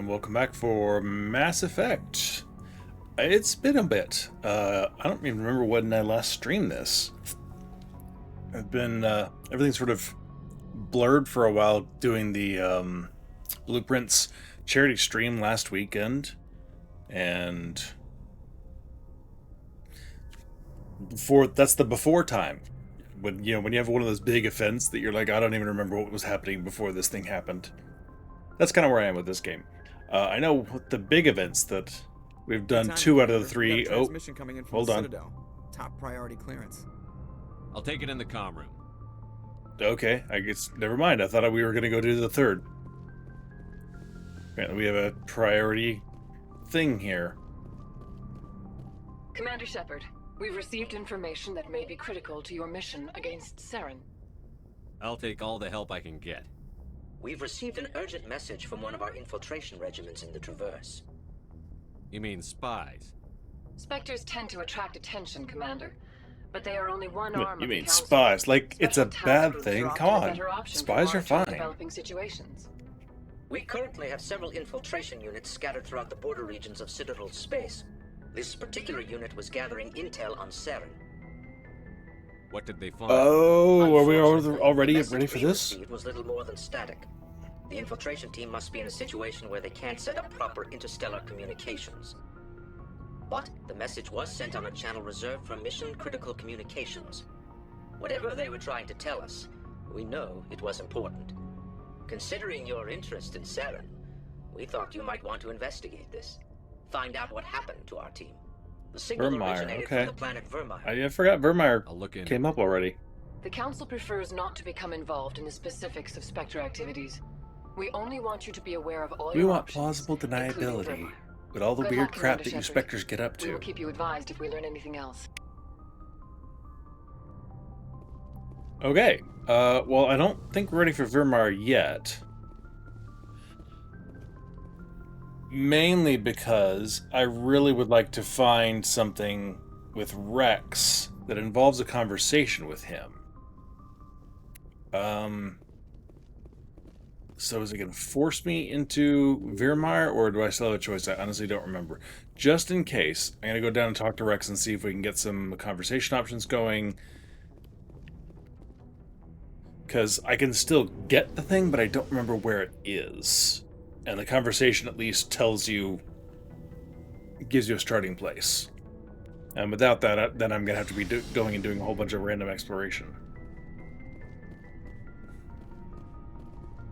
and welcome back for Mass Effect. It's been a bit. I don't even remember when I last streamed this. I've been, everything's sort of blurred for a while doing the Blueprints charity stream last weekend. And that's the before time. When you have one of those big events that you're like, I don't even remember what was happening before this thing happened. That's kind of where I am with this game. I know the big events that we've done 2 out of the 3. Oh, coming in from hold the on. Citadel. Top priority clearance. I'll take it in the comm room. Okay, I guess never mind. I thought we were going to go do the 3rd. Apparently we have a priority thing here. Commander Shepard, we've received information that may be critical to your mission against Saren. I'll take all the help I can get. We've received an urgent message from one of our infiltration regiments in the Traverse. You mean spies? Spectres tend to attract attention, Commander, but they are only one arm You of the mean Council. spies? Like, it's a Special task bad groups thing? are Come often a on. better option to Spies are monitor fine. developing situations. We currently have several infiltration units scattered throughout the border regions of Citadel space. This particular unit was gathering intel on Saren. What did they find? Oh, are we Unfortunately, already the message ready for we this? received was little more than static. The infiltration team must be in a situation where they can't set up proper interstellar communications. But the message was sent on a channel reserved for mission-critical communications. Whatever they were trying to tell us, we know it was important. Considering your interest in Saren, we thought you might want to investigate this. Find out what happened to our team. The signal Vermeer, originated okay. from the planet Vermeer. I forgot Vermeer I'll look in. came up already. The Council prefers not to become involved in the specifics of Spectre activities. We only want you to be aware of all We your want options, plausible including deniability. Vermeer. With all the Good weird luck, crap Commander that you Shepard. Spectres get up We will to. keep you advised if we learn anything else. Okay. Well, I don't think we're ready for Vermeer yet. Mainly because I really would like to find something with Rex that involves a conversation with him. So is it going to force me into Vermeer, or do I still have a choice? I honestly don't remember. Just in case, I'm going to go down and talk to Rex and see if we can get some conversation options going. Because I can still get the thing, but I don't remember where it is. And the conversation at least tells you, gives you a starting place. And without that, then I'm going to have to be going and doing a whole bunch of random exploration.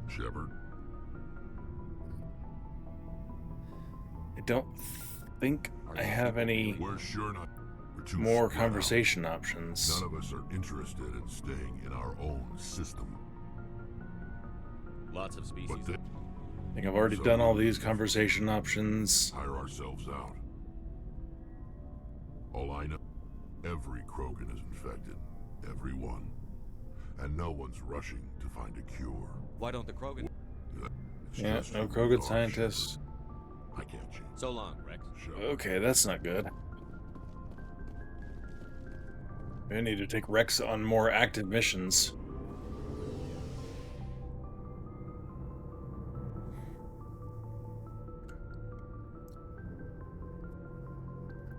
Shepard, I don't think I have any we're sure not. We're too more spread out. conversation options. None of us are interested in staying in our own system. Lots of species. But then I think I've already done all these conversation options. hire ourselves out. All I know, every Krogan is infected. Every one. And no one's rushing to find a cure. Why don't the Krogan? It's Yeah, just no who we Krogan are, scientists. Shepard. I can't change. So long, Rex. Shepard. Okay, that's not good. I need to take Rex on more active missions.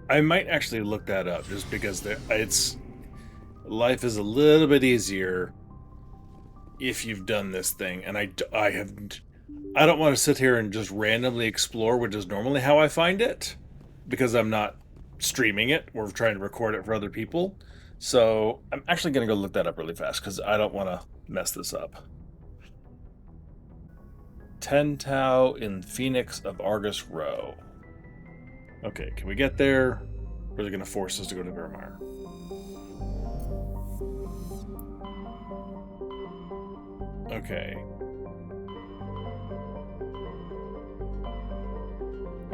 I might actually look that up just because life is a little bit easier if you've done this thing, and I don't want to sit here and just randomly explore, which is normally how I find it, because I'm not streaming it or trying to record it for other people. So I'm actually going to go look that up really fast because I don't want to mess this up. Tau in Phoenix of Argus Row. Okay, can we get there? Or is it going to force us to go to Vermeer? Okay.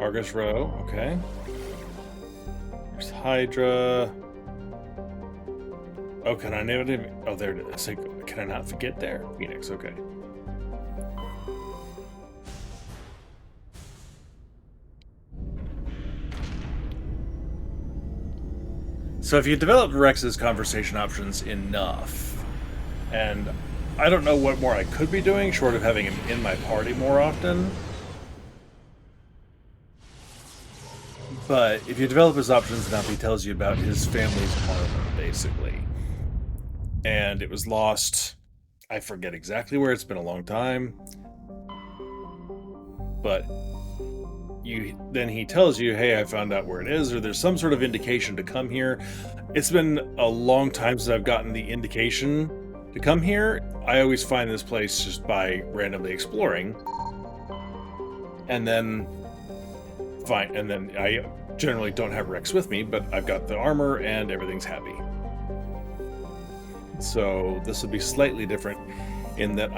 Argus Row, okay. There's Hydra. Oh, can I never even... Oh, there it is. Can I not get there? Phoenix, okay. So if you develop Rex's conversation options enough, and I don't know what more I could be doing, short of having him in my party more often, But if you develop his options enough, he tells you about his family's armor, basically. And it was lost. I forget exactly where. It's been a long time. But then he tells you, hey, I found out where it is, or there's some sort of indication to come here. It's been a long time since I've gotten the indication to come here. I always find this place just by randomly exploring. And then I generally don't have Rex with me, but I've got the armor and everything's happy. So this will be slightly different in that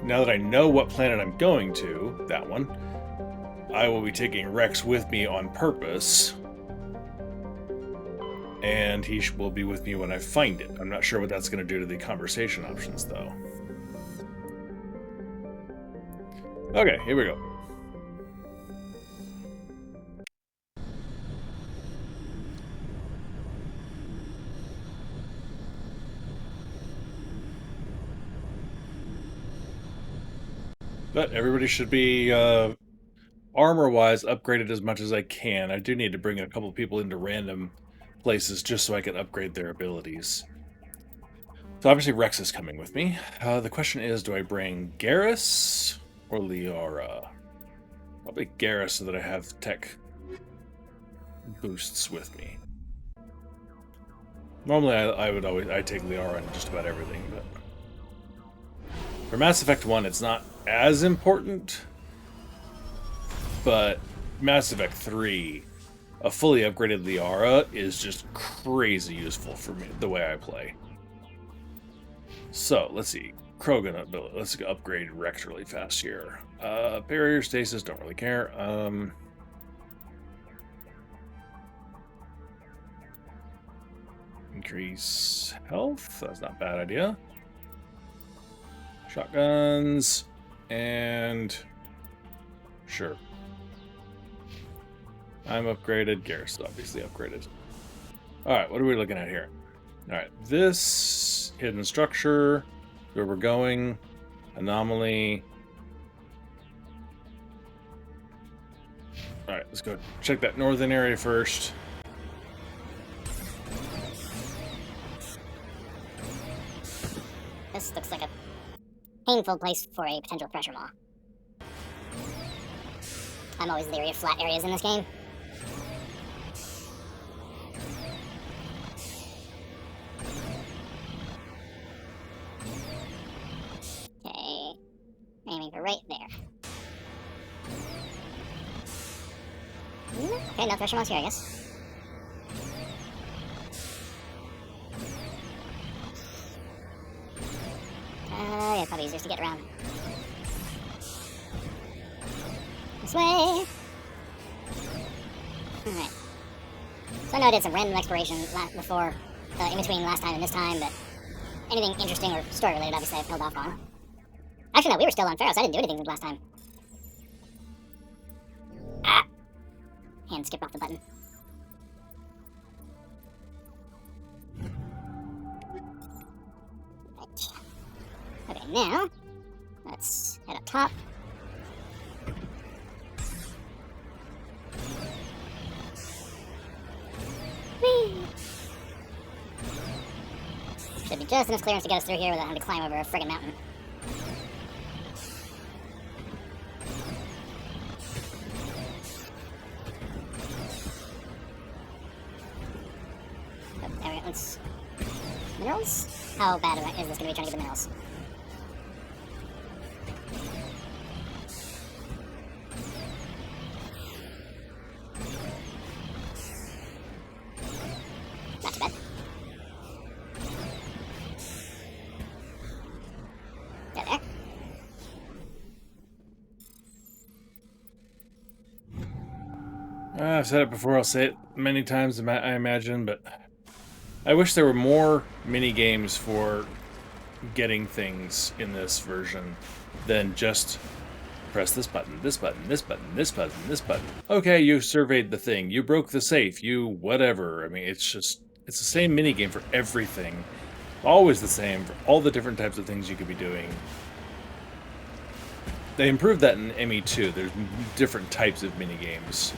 now that I know what planet I'm going to, that one, I will be taking Rex with me on purpose, and he will be with me when I find it. I'm not sure what that's going to do to the conversation options, though. Okay, here we go. But everybody should be armor-wise upgraded as much as I can. I do need to bring a couple people into random places just so I can upgrade their abilities. So obviously Rex is coming with me. The question is, do I bring Garrus or Liara? Probably Garrus so that I have tech boosts with me. Normally I take Liara in just about everything, but for Mass Effect 1 it's not as important. But Mass Effect 3, a fully upgraded Liara is just crazy useful for me, the way I play. So, let's see. Krogan ability. Let's upgrade Rex really fast here. Barrier stasis, don't really care. Increase health, that's not a bad idea. Shotguns, and sure. I'm upgraded. Garrus is obviously upgraded. Alright, what are we looking at here? Alright, this hidden structure, where we're going, anomaly. Alright, let's go check that northern area first. This looks like a painful place for a potential pressure maw. I'm always leery of flat areas in this game. Okay, aiming for right there. Okay, no pressure maws here, I guess. Yeah, probably easier to get around. This way! Alright. So I know I did some random exploration before, in between last time and this time, but anything interesting or story-related, obviously, I've held off on. Actually, no, we were still on Pharaoh, so I didn't do anything last time. Ah! Hand skipped off the button. Right. Okay, now, let's head up top. Whee! Should be just enough clearance to get us through here without having to climb over a friggin' mountain. Oh, there we go. Let's... Minerals? How bad is this going to be trying to get the minerals? Not too bad. There. I've said it before, I'll say it many times, I imagine, but I wish there were more mini-games for getting things in this version than just press this button, this button, this button, this button, this button. Okay, you surveyed the thing, you broke the safe, you whatever. I mean, it's the same mini-game for everything. Always the same for all the different types of things you could be doing. They improved that in ME2. There's different types of mini-games.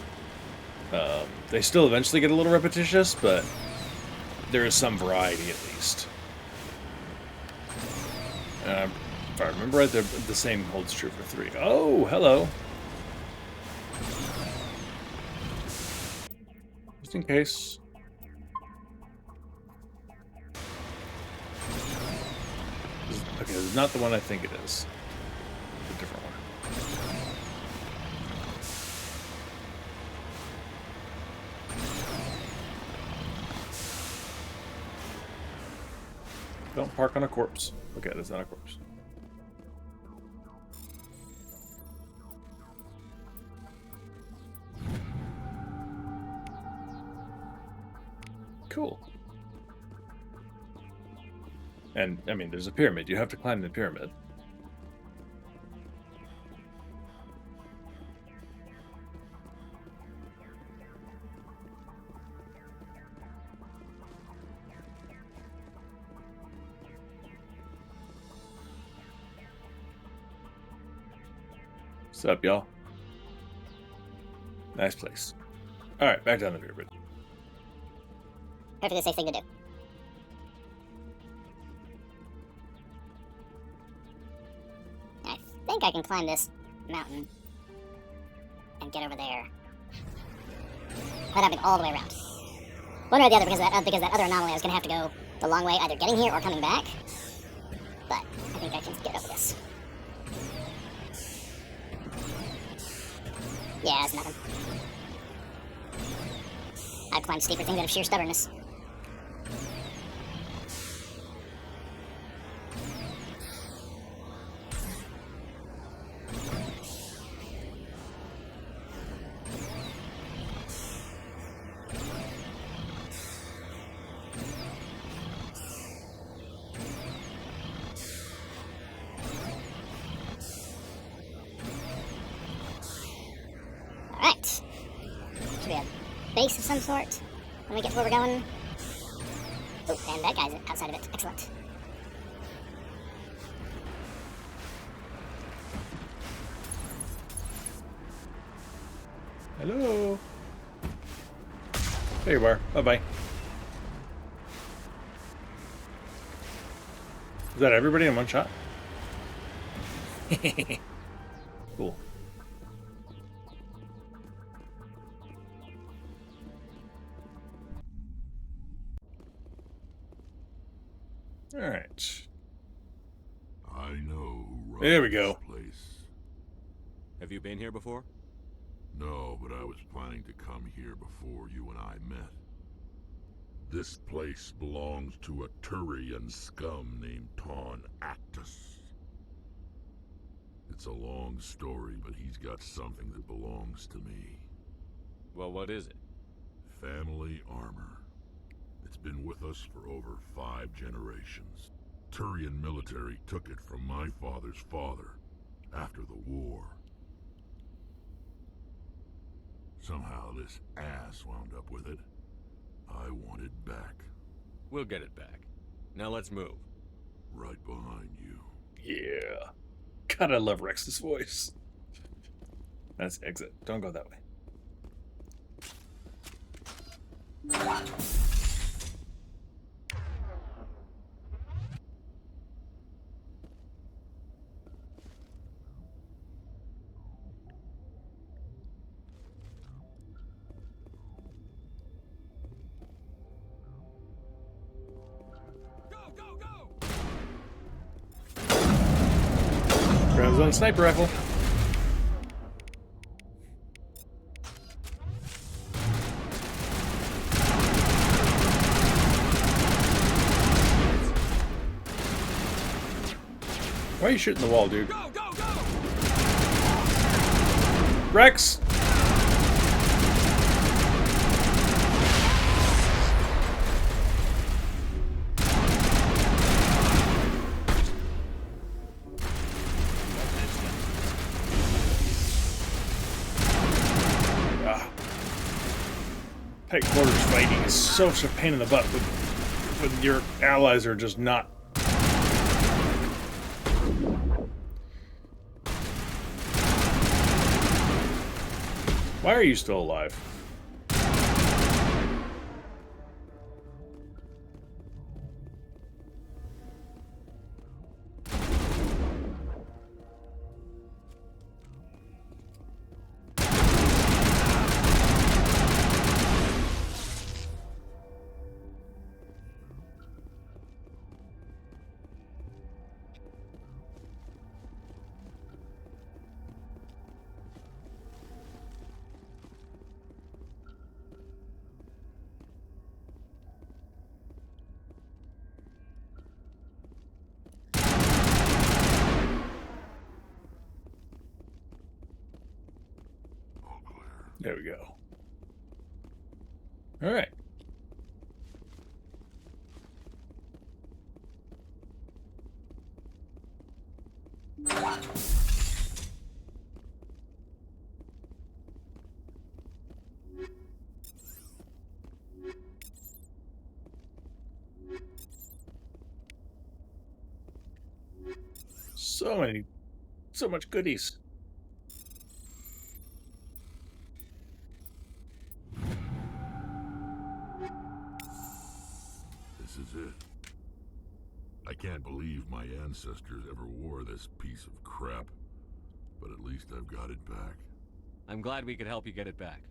They still eventually get a little repetitious, but there is some variety at least. If I remember right, the same holds true for 3. Oh, hello. Just in case. Okay, this is not the one I think it is. It's a different one. Don't park on a corpse. Okay, that's not a corpse. Cool. And, I mean, there's a pyramid. You have to climb the pyramid. What's up, y'all? Nice place. Alright, back down the pyramid. Perfectly safe thing to do. I think I can climb this mountain and get over there without having all the way around. One or the other, because that other anomaly I was going to have to go the long way, either getting here or coming back. But I think I can get over this. Yeah, it's nothing. I've climbed steeper things out of sheer stubbornness. Alright. Should be a base of some sort when we get to where we're going. Oh, and that guy's outside of it. Excellent. Hello. There you are. Bye-bye. Is that everybody in one shot? Cool. Alright. I know who runs There we go. this place. Have you been here before? No, but I was planning to come here before you and I met. This place belongs to a Turian scum named Ton Actus. It's a long story, but he's got something that belongs to me. Well, what is it? Family armor. It's been with us for over 5 generations. Turian military took it from my father's father after the war. Somehow this ass wound up with it. I want it back. We'll get it back. Now let's move. Right behind you. Yeah. God, I love Rex's voice. That's exit. Don't go that way. Ground zone sniper rifle. Why are you shooting the wall, dude? Go, go, go! Rex! Tight quarters fighting is such a pain in the butt when your allies are just not. Why are you still alive? There we go. All right. So much goodies. This is it. I can't believe my ancestors ever wore this piece of crap. But at least I've got it back. I'm glad we could help you get it back.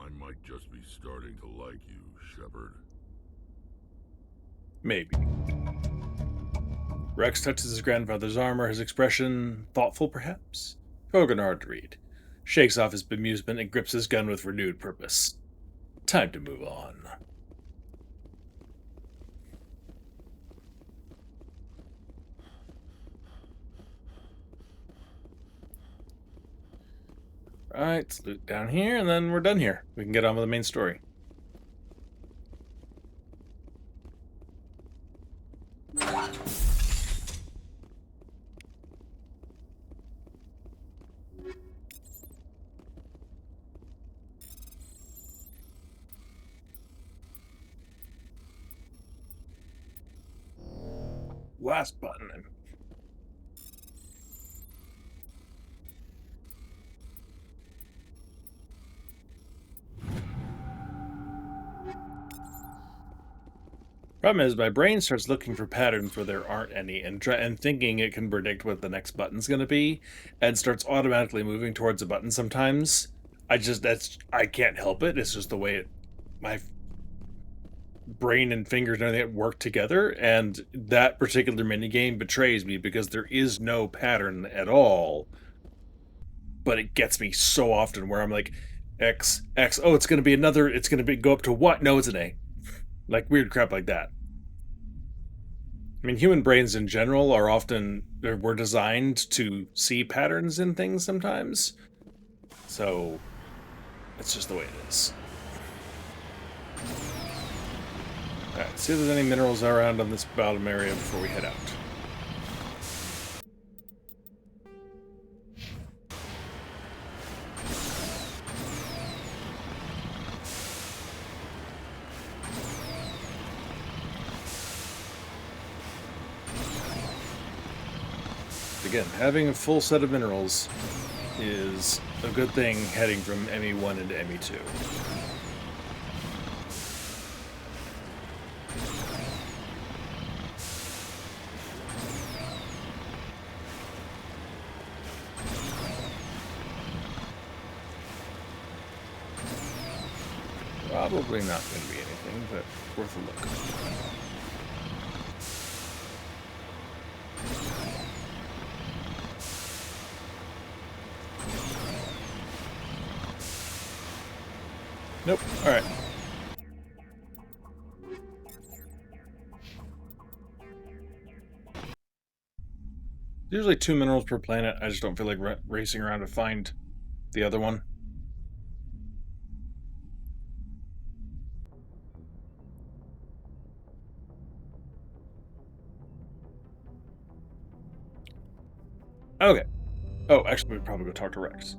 I might just be starting to like you, Shepard. Maybe. Rex touches his grandfather's armor, his expression thoughtful, perhaps? Krogan hard to read. Shakes off his bemusement and grips his gun with renewed purpose. Time to move on. Right, let's loot down here, and then we're done here. We can get on with the main story. Last button. Problem is, my brain starts looking for patterns where there aren't any, and thinking it can predict what the next button's going to be, and starts automatically moving towards a button. Sometimes I can't help it. It's just the way my brain and fingers and everything work together, and that particular minigame betrays me because there is no pattern at all. But it gets me so often where I'm like, X. Oh, it's going to be another. It's going to go up to what? No, it's an A. Like weird crap like that. I mean, human brains in general are often, we're designed to see patterns in things sometimes. So, it's just the way it is. Alright, see if there's any minerals around on this bottom area before we head out. Again, having a full set of minerals is a good thing heading from ME1 into ME2. Probably not going to be anything, but worth a look. Nope. Alright. Usually 2 minerals per planet. I just don't feel like racing around to find the other one. Okay. Oh, actually, we'd probably go talk to Rex.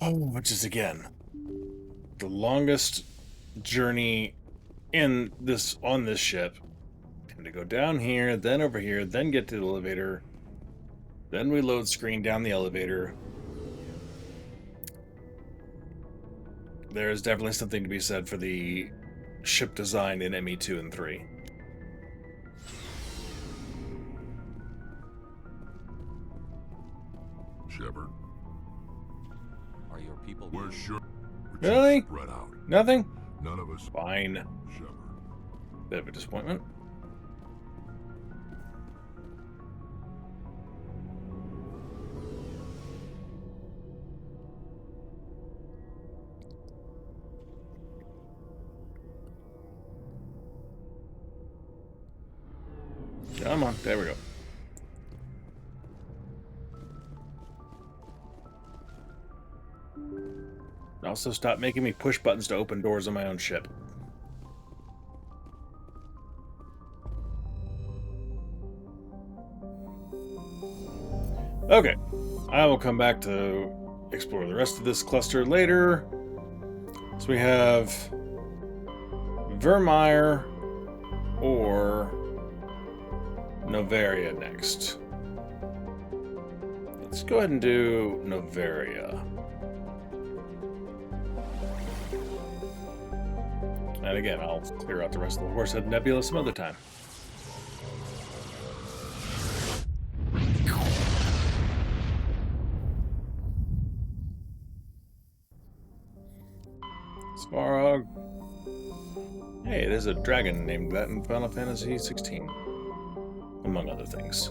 Oh, which is again the longest journey on this ship. Time to go down here, then over here, then get to the elevator. Then we load screen down the elevator. There's definitely something to be said for the ship design in ME2 and 3. Shepard, Are your people... we're sure. Really? Spread out. Nothing? None of us. Fine. Shepard. Bit of a disappointment. Come on, there we go. Also, stop making me push buttons to open doors on my own ship. Okay, I will come back to explore the rest of this cluster later. So we have Vermeer or Novaria next. Let's go ahead and do Novaria. And again, I'll clear out the rest of the Horsehead Nebula some other time. Svarog. Hey, there's a dragon named that in Final Fantasy 16, among other things.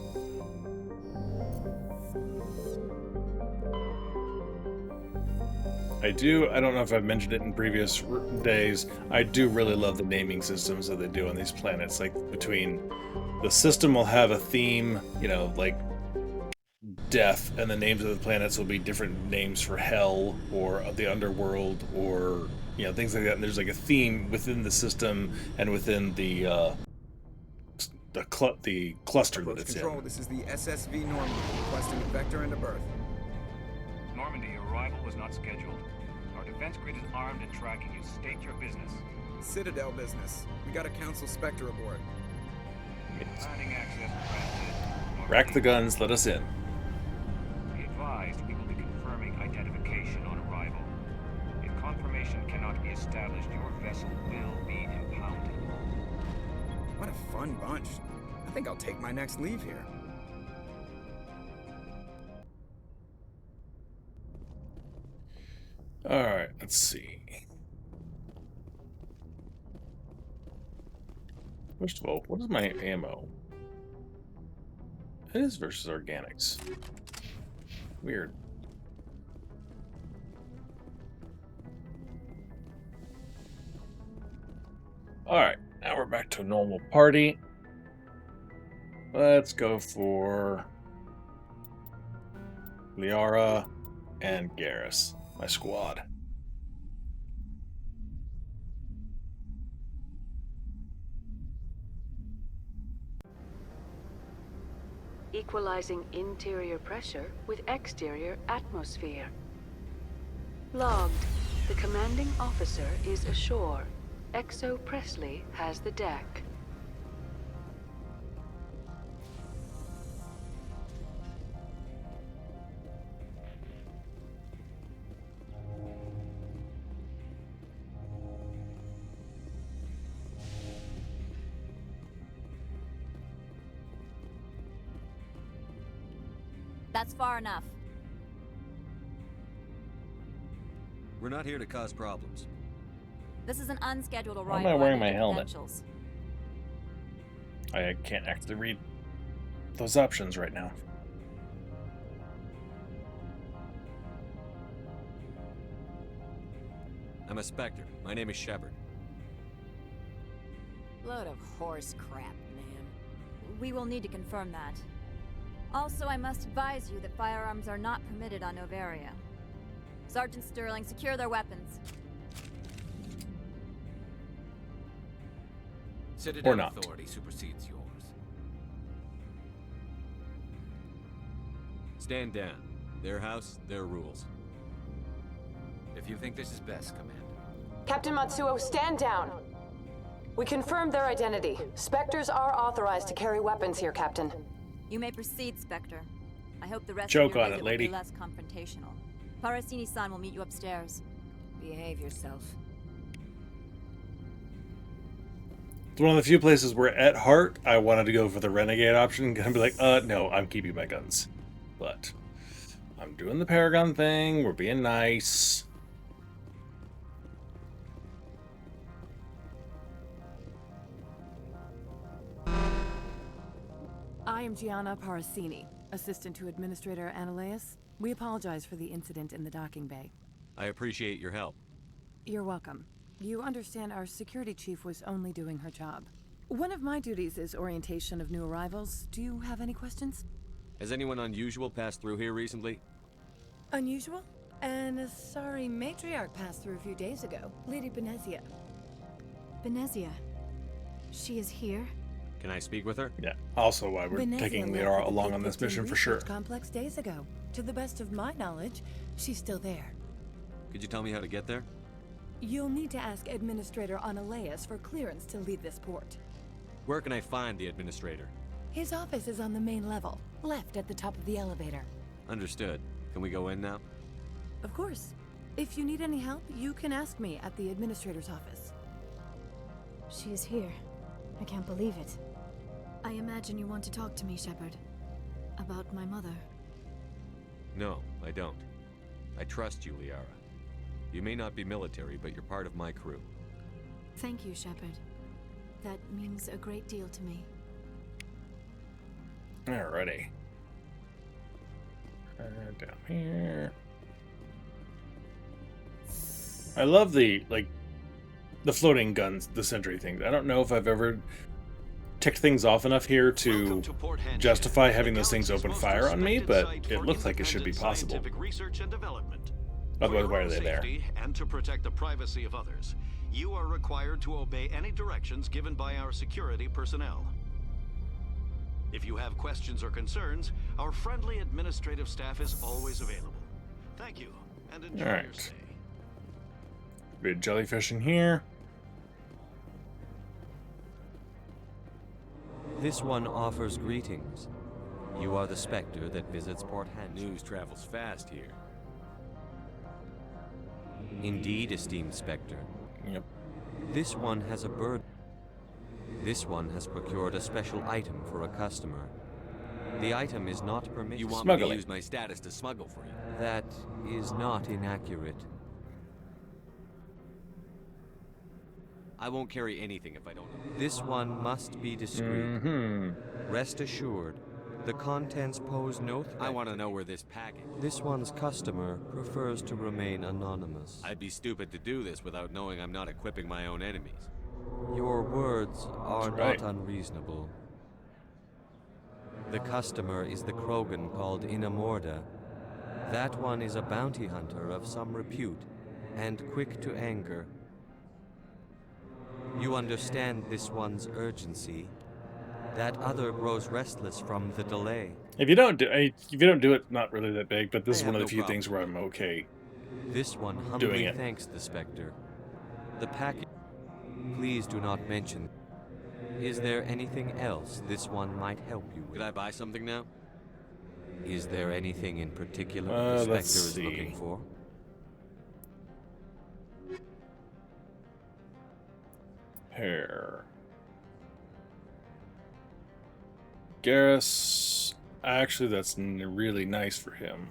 I don't know if I've mentioned it in previous days, I do really love the naming systems that they do on these planets. Like, between the system will have a theme, you know, like death, and the names of the planets will be different names for hell or the underworld or, you know, things like that. And there's like a theme within the system and within the cluster that it's Control, in. this is the SSV Normandy, requesting a vector and a berth. Normandy, your arrival was not scheduled. Our defense grid is armed and tracking you. State your business. Citadel business. We got a Council Spectre aboard. Planning access granted. Rack the guns, let us in. Be advised, we will be confirming identification on arrival. If confirmation cannot be established, your vessel will be impounded. What a fun bunch. I think I'll take my next leave here. Alright, let's see. First of all, what is my ammo? It is versus organics. Weird. Alright, now we're back to a normal party. Let's go for Liara and Garrus, my squad. Equalizing interior pressure with exterior atmosphere. Logged. The commanding officer is ashore. Exo Presley has the deck. That's far enough. We're not here to cause problems. This is an unscheduled arrival. Why am I wearing my under helmet? credentials. I can't actually read those options right now. I'm a Spectre. My name is Shepard. Load of horse crap, man. We will need to confirm that. Also, I must advise you that firearms are not permitted on Novaria. Sergeant Sterling, secure their weapons. Citadel Or not. authority supersedes yours. Stand down. Their house, their rules. If you think this is best, Commander. Captain Matsuo, stand down! We confirmed their identity. Spectres are authorized to carry weapons here, Captain. You may proceed, Spectre. I hope the rest Joke of your on visit it, will lady. be less confrontational. Parasini-san will meet you upstairs. Behave yourself. It's one of the few places where, at heart, I wanted to go for the renegade option. And be like, no, I'm keeping my guns. But I'm doing the Paragon thing. We're being nice. I am Gianna Parasini, assistant to Administrator Ananias. We apologize for the incident in the docking bay. I appreciate your help. You're welcome. You understand our security chief was only doing her job. One of my duties is orientation of new arrivals. Do you have any questions? Has anyone unusual passed through here recently? Unusual? And a sorry matriarch passed through a few days ago. Lady Benezia. Benezia. She is here? Can I speak with her? Yeah. Also, why we're Benezia taking left Liara for the along on this Pt4 mission for sure. research complex days ago. To the best of my knowledge, she's still there. Could you tell me how to get there? You'll need to ask Administrator Analeas for clearance to leave this port. Where can I find the administrator? His office is on the main level, left at the top of the elevator. Understood. Can we go in now? Of course. If you need any help, you can ask me at the Administrator's office. She is here. I can't believe it. I imagine you want to talk to me, Shepard. About my mother. No, I don't. I trust you, Liara. You may not be military, but you're part of my crew. Thank you, Shepard. That means a great deal to me. Alrighty. Down here. I love the floating guns, the sentry things. I don't know if I've ever ticked things off enough here to justify having those things open fire on me, but it looks like it should be possible. Research and development. Otherwise, why are they there? And to protect the privacy of others, you are required to obey any directions given by our security personnel. If you have questions or concerns, our friendly administrative staff is always available. Thank you, and enjoy your stay. Bit jellyfish in here. This one offers greetings. You are the Spectre that visits Port Hanch. News travels fast here. Indeed, esteemed Spectre. Yep. This one has a bird. This one has procured a special item for a customer. The item is not permitted. You want me to use my status to smuggle for you? That is not inaccurate. I won't carry anything if I don't know. This one must be discreet. Rest assured, the contents pose no threat. I want to know where this package. This one's customer prefers to remain anonymous. I'd be stupid to do this without knowing I'm not equipping my own enemies. Your words are not unreasonable. The customer is the Krogan called Inamorda. That one is a bounty hunter of some repute, and quick to anger. You understand this one's urgency. That other grows restless from the delay. If you don't do it, not really that big. But this is one of the few things where I'm okay. This one humbly thanks the Spectre. The package. Please do not mention. Is there anything else this one might help you with? Could I buy something now? Is there anything in particular the Spectre is looking for? Hair. Garrus. Actually, that's really nice for him.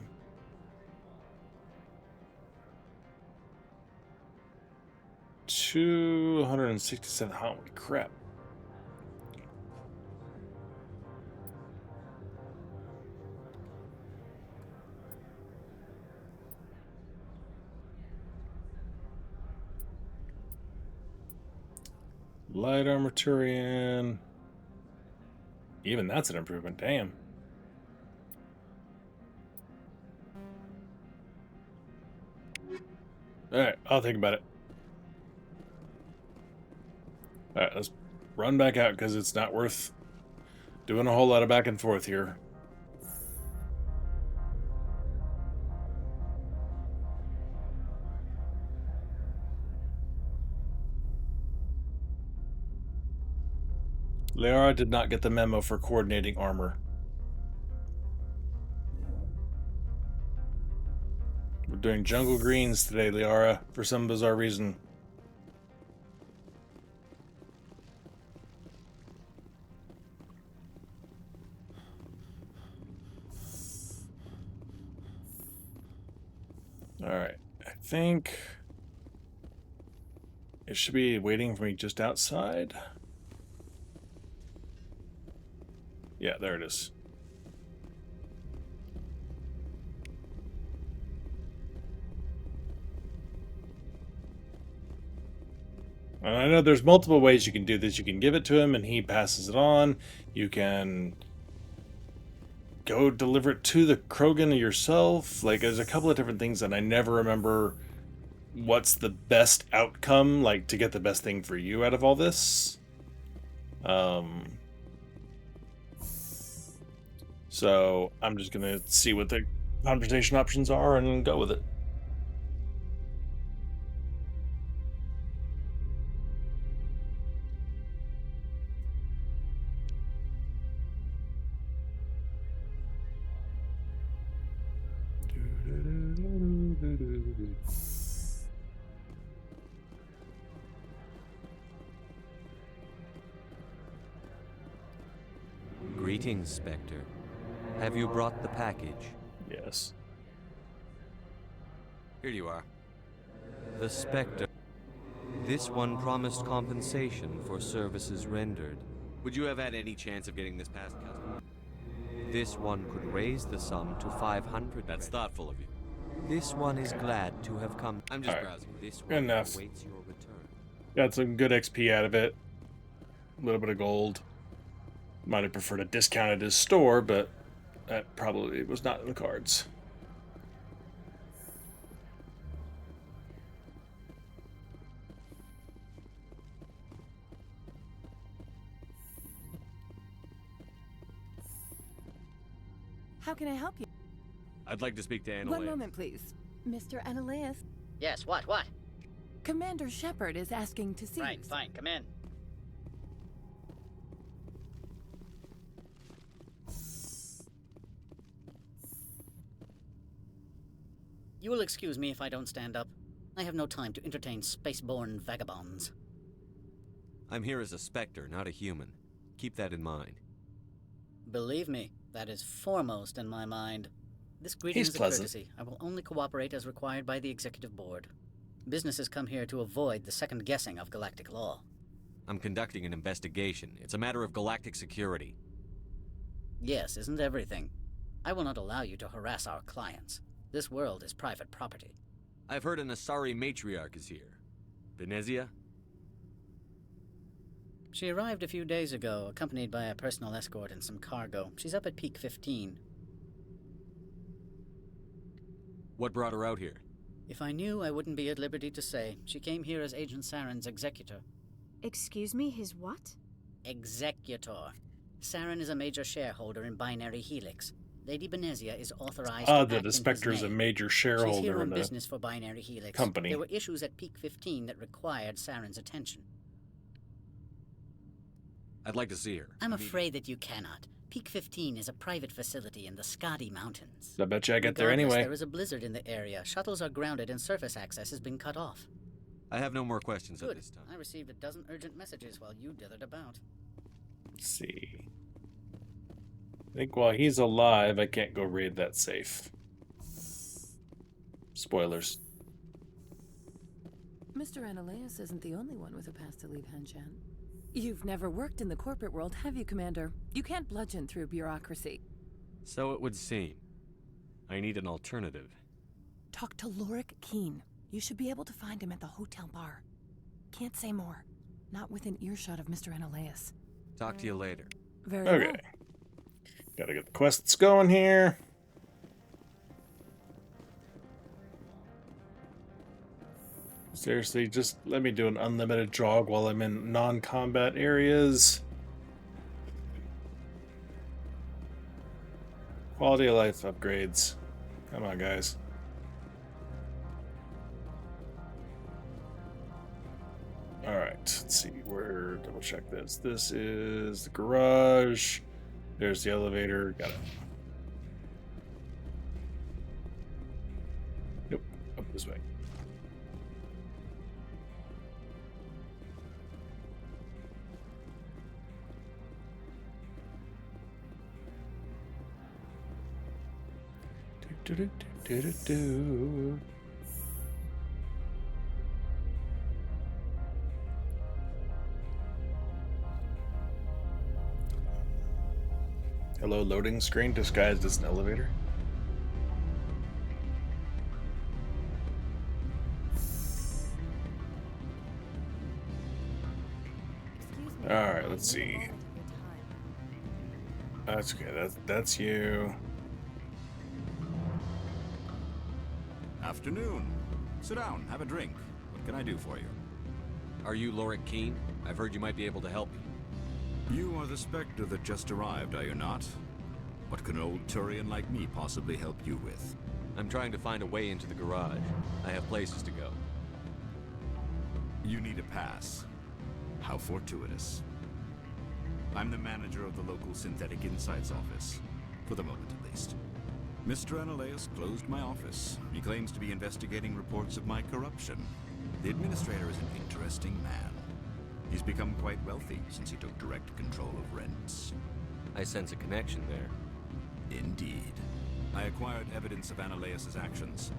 $267. Holy crap. Light armor Turian. Even that's an improvement. Damn. Alright, I'll think about it. Alright, let's run back out because it's not worth doing a whole lot of back and forth here. Liara did not get the memo for coordinating armor. We're doing jungle greens today, Liara, for some bizarre reason. Alright, I think it should be waiting for me just outside. Yeah, there it is. And I know there's multiple ways you can do this. You can give it to him and he passes it on. You can go deliver it to the Krogan yourself. Like, there's a couple of different things that I never remember what's the best outcome, like, to get the best thing for you out of all this. So I'm just gonna see what the conversation options are and go with it. Greetings, Spectre. Have you brought the package? Yes. Here you are. The Spectre. This one promised compensation for services rendered. Would you have had any chance of getting this past customs? This one could raise the sum to 500. That's thoughtful of you. This one is glad to have come. I'm just All right. browsing. This one Enough. awaits your return. Got some good XP out of it. A little bit of gold. Might have preferred a discount at his store, but that probably was not in the cards. How can I help you? I'd like to speak to Anna. One moment, please. Mr. Ananias, Yes, what? Commander Shepard is asking to see Right, you. fine, come in. You will excuse me if I don't stand up. I have no time to entertain spaceborne vagabonds. I'm here as a Spectre, not a human. Keep that in mind. Believe me, that is foremost in my mind. This greeting He's is a pleasant. courtesy. I will only cooperate as required by the Executive Board. Businesses come here to avoid the second guessing of galactic law. I'm conducting an investigation. It's a matter of galactic security. Yes, isn't everything? I will not allow you to harass our clients. This world is private property. I've heard an Asari Matriarch is here. Benezia? She arrived a few days ago, accompanied by a personal escort and some cargo. She's up at peak 15. What brought her out here? If I knew, I wouldn't be at liberty to say. She came here as Agent Saren's executor. Excuse me, his what? Executor. Saren is a major shareholder in Binary Helix. Lady Benezia is authorized Ah, to that act the in Spectre his is a name. major She's here shareholder on in the business for Binary Helix. company. There were issues at peak 15 that required Saren's attention. I'd like to see her. I'm afraid that you cannot. Peak 15 is a private facility in the Skadi Mountains. I bet you I get there Regardless, anyway. There is a blizzard in the area. Shuttles are grounded and surface access has been cut off. I have no more questions Good. at this time. I received a dozen urgent messages while you dithered about. Let's see. I think while he's alive, I can't go raid that safe. Spoilers. Mr. Ananias isn't the only one with a past to leave Hanshan. You've never worked in the corporate world, have you, Commander? You can't bludgeon through bureaucracy. So it would seem. I need an alternative. Talk to Lorik Keen. You should be able to find him at the hotel bar. Can't say more. Not within earshot of Mr. Ananias. Talk to you later. Very Okay. well. Gotta get the quests going here. Seriously, just let me do an unlimited jog while I'm in non-combat areas. Quality of life upgrades. Come on, guys. Alright, let's see. We're double check this. This is the garage. There's the elevator. Got it. Nope. Up this way. Do-do-do-do-do-do. Hello, loading screen disguised as an elevator. Alright, let's see. That's okay, that's you. Afternoon. Sit down, have a drink. What can I do for you? Are you Lorik Keen? I've heard you might be able to help me. You are the Spectre that just arrived, are you not? What can an old Turian like me possibly help you with? I'm trying to find a way into the garage. I have places to go. You need a pass. How fortuitous. I'm the manager of the local Synthetic Insights office. For the moment, at least. Mr. Analaeus closed my office. He claims to be investigating reports of my corruption. The administrator is an interesting man. He's become quite wealthy since he took direct control of rents. I sense a connection there. Indeed. I acquired evidence of Analaeus' actions.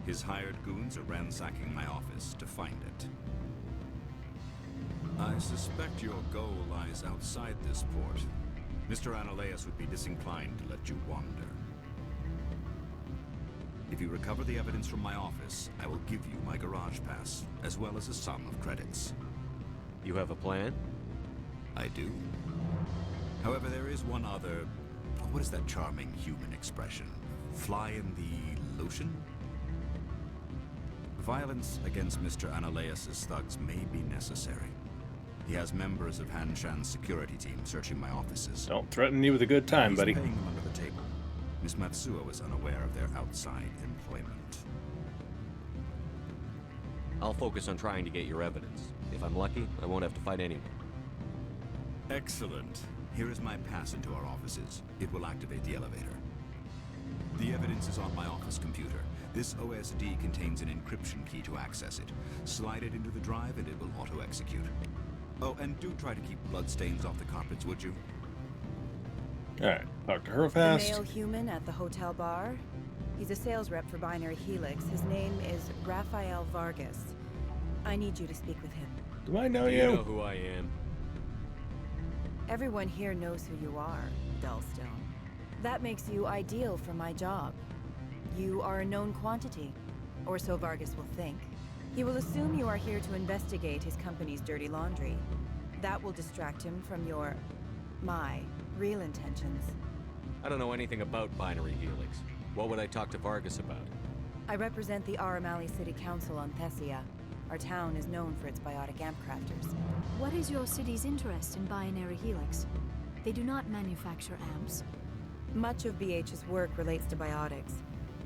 His hired goons are ransacking my office to find it. I suspect your goal lies outside this port. Mr. Analaeus would be disinclined to let you wander. If you recover the evidence from my office, I will give you my garage pass, as well as a sum of credits. You have a plan? I do. However, there is one other... what is that charming human expression? Fly in the lotion? Violence against Mr. Analaeus' thugs may be necessary. He has members of Hanshan's security team searching my offices. Don't threaten me with a good time, buddy. He's paying them under the table. Miss Matsuo is unaware of their outside employment. I'll focus on trying to get your evidence. If I'm lucky, I won't have to fight anyone. Excellent. Here is my pass into our offices. It will activate the elevator. The evidence is on my office computer. This OSD contains an encryption key to access it. Slide it into the drive and it will auto-execute. Oh, and do try to keep bloodstains off the carpets, would you? Alright, talk to her fast. The male human at the hotel bar? He's a sales rep for Binary Helix. His name is Rafael Vargas. I need you to speak with him. Do I know you? you? You know who I am. Everyone here knows who you are, Dullstone. That makes you ideal for my job. You are a known quantity, or so Vargas will think. He will assume you are here to investigate his company's dirty laundry. That will distract him from my real intentions. I don't know anything about Binary Helix. What would I talk to Vargas about? I represent the Aramali City Council on Thesia. Our town is known for its biotic amp crafters. What is your city's interest in Binary Helix? They do not manufacture amps. Much of BH's work relates to biotics.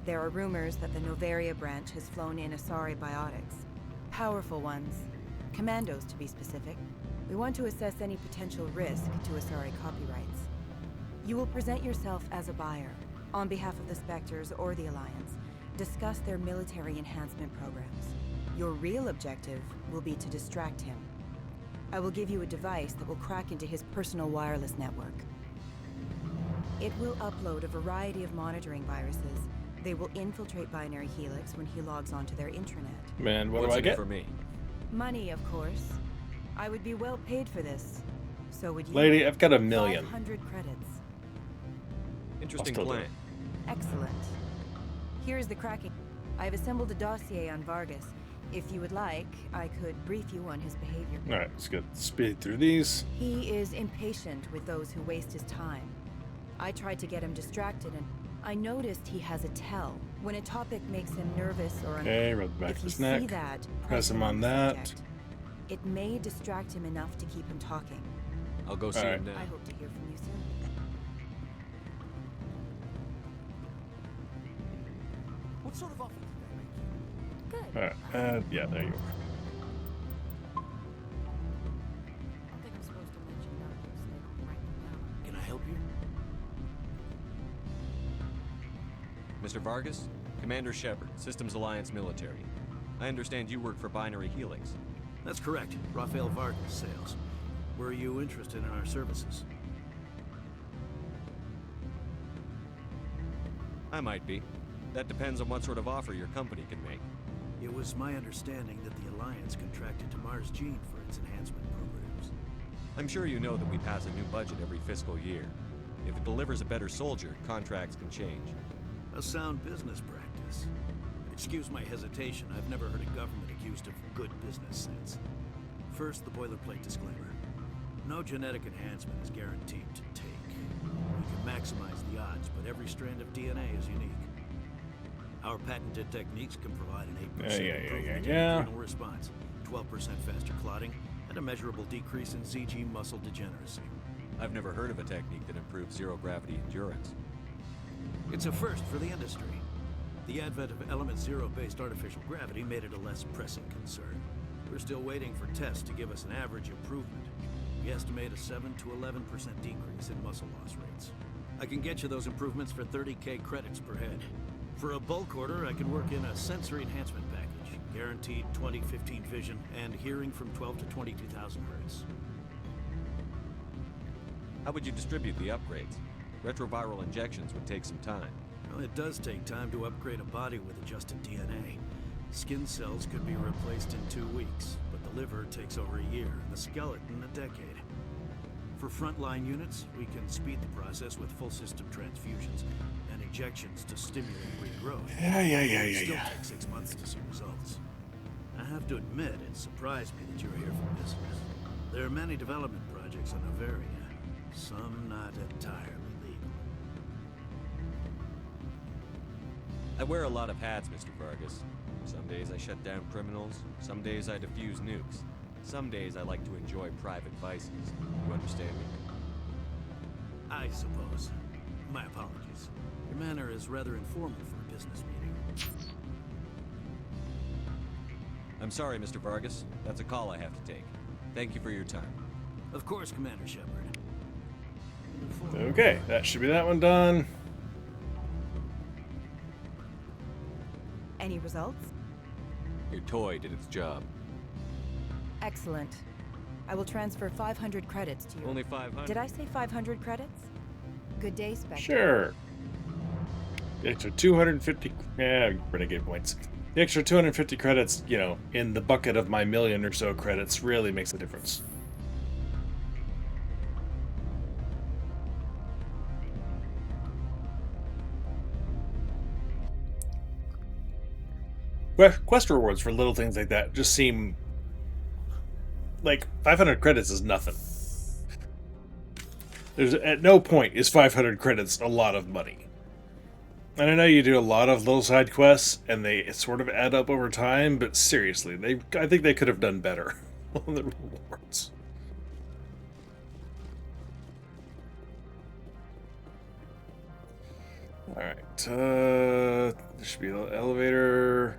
There are rumors that the Novaria branch has flown in Asari biotics. Powerful ones. Commandos, to be specific. We want to assess any potential risk to Asari copyrights. You will present yourself as a buyer, on behalf of the Spectres or the Alliance. Discuss their military enhancement programs. Your real objective will be to distract him. I will give you a device that will crack into his personal wireless network. It will upload a variety of monitoring viruses. They will infiltrate Binary Helix when he logs onto their intranet. Man, what What's do I in get? It for me? Money, of course. I would be well paid for this. So would you. Lady, I've got 1 million. 500 credits. Interesting plan. Excellent. Here's the cracking. I've assembled a dossier on Vargas. If you would like, I could brief you on his behavior. Alright, let's get speed through these. He is impatient with those who waste his time. I tried to get him distracted, and I noticed he has a tell. When a topic makes him nervous or okay, rub back if his you neck. see that, Press him on that. subject. It may distract him enough to keep him talking. I'll go see him now. I hope to hear from you soon. What sort of offer did they make you? Good. Alright, yeah, there you are. I think I'm supposed to mention that so they don't write them down. Can I help you? Mr. Vargas? Commander Shepard, Systems Alliance Military. I understand you work for Binary Helix. That's correct. Rafael Vargas, sales. Were you interested in our services? I might be. That depends on what sort of offer your company can make. It was my understanding that the Alliance contracted to Mars Gene for its enhancement programs. I'm sure you know that we pass a new budget every fiscal year. If it delivers a better soldier, contracts can change. A sound business practice. Excuse my hesitation, I've never heard a government accused of good business sense. First, the boilerplate disclaimer. No genetic enhancement is guaranteed to take. We can maximize the odds, but every strand of DNA is unique. Our patented techniques can provide an 8% improvement in adrenal response, 12% faster clotting, and a measurable decrease in ZG muscle degeneracy. I've never heard of a technique that improves zero-gravity endurance. It's a first for the industry. The advent of element zero-based artificial gravity made it a less pressing concern. We're still waiting for tests to give us an average improvement. We estimate a 7 to 11% decrease in muscle loss rates. I can get you those improvements for 30k credits per head. For a bulk order, I can work in a sensory enhancement package, guaranteed 20/15 vision, and hearing from 12 to 22,000 hertz. How would you distribute the upgrades? Retroviral injections would take some time. Well, it does take time to upgrade a body with adjusted DNA. Skin cells could be replaced in 2 weeks, but the liver takes over a year, and the skeleton a decade. For frontline units, we can speed the process with full system transfusions and injections to stimulate regrowth. It still takes 6 months to see results. I have to admit, it surprised me that you're here for business. There are many development projects on Noveria, some not entirely legal. I wear a lot of hats, Mr. Vargas. Some days I shut down criminals, some days I defuse nukes. Some days I like to enjoy private vices. You understand me? I suppose. My apologies. Your manner is rather informal for a business meeting. I'm sorry, Mr. Vargas. That's a call I have to take. Thank you for your time. Of course, Commander Shepard. Okay, that should be that one done. Any results? Your toy did its job. Excellent. I will transfer 500 credits to you. Only 500? Did I say 500 credits? Good day, Spectre. Sure. The extra 250, renegade points. The extra 250 credits, you know, in the bucket of my million or so credits really makes a difference. Quest rewards for little things like that just seem like 500 credits is nothing. There's at no point is 500 credits a lot of money. And I know you do a lot of little side quests and they sort of add up over time, but seriously, I think they could have done better on the rewards. All right, there should be an elevator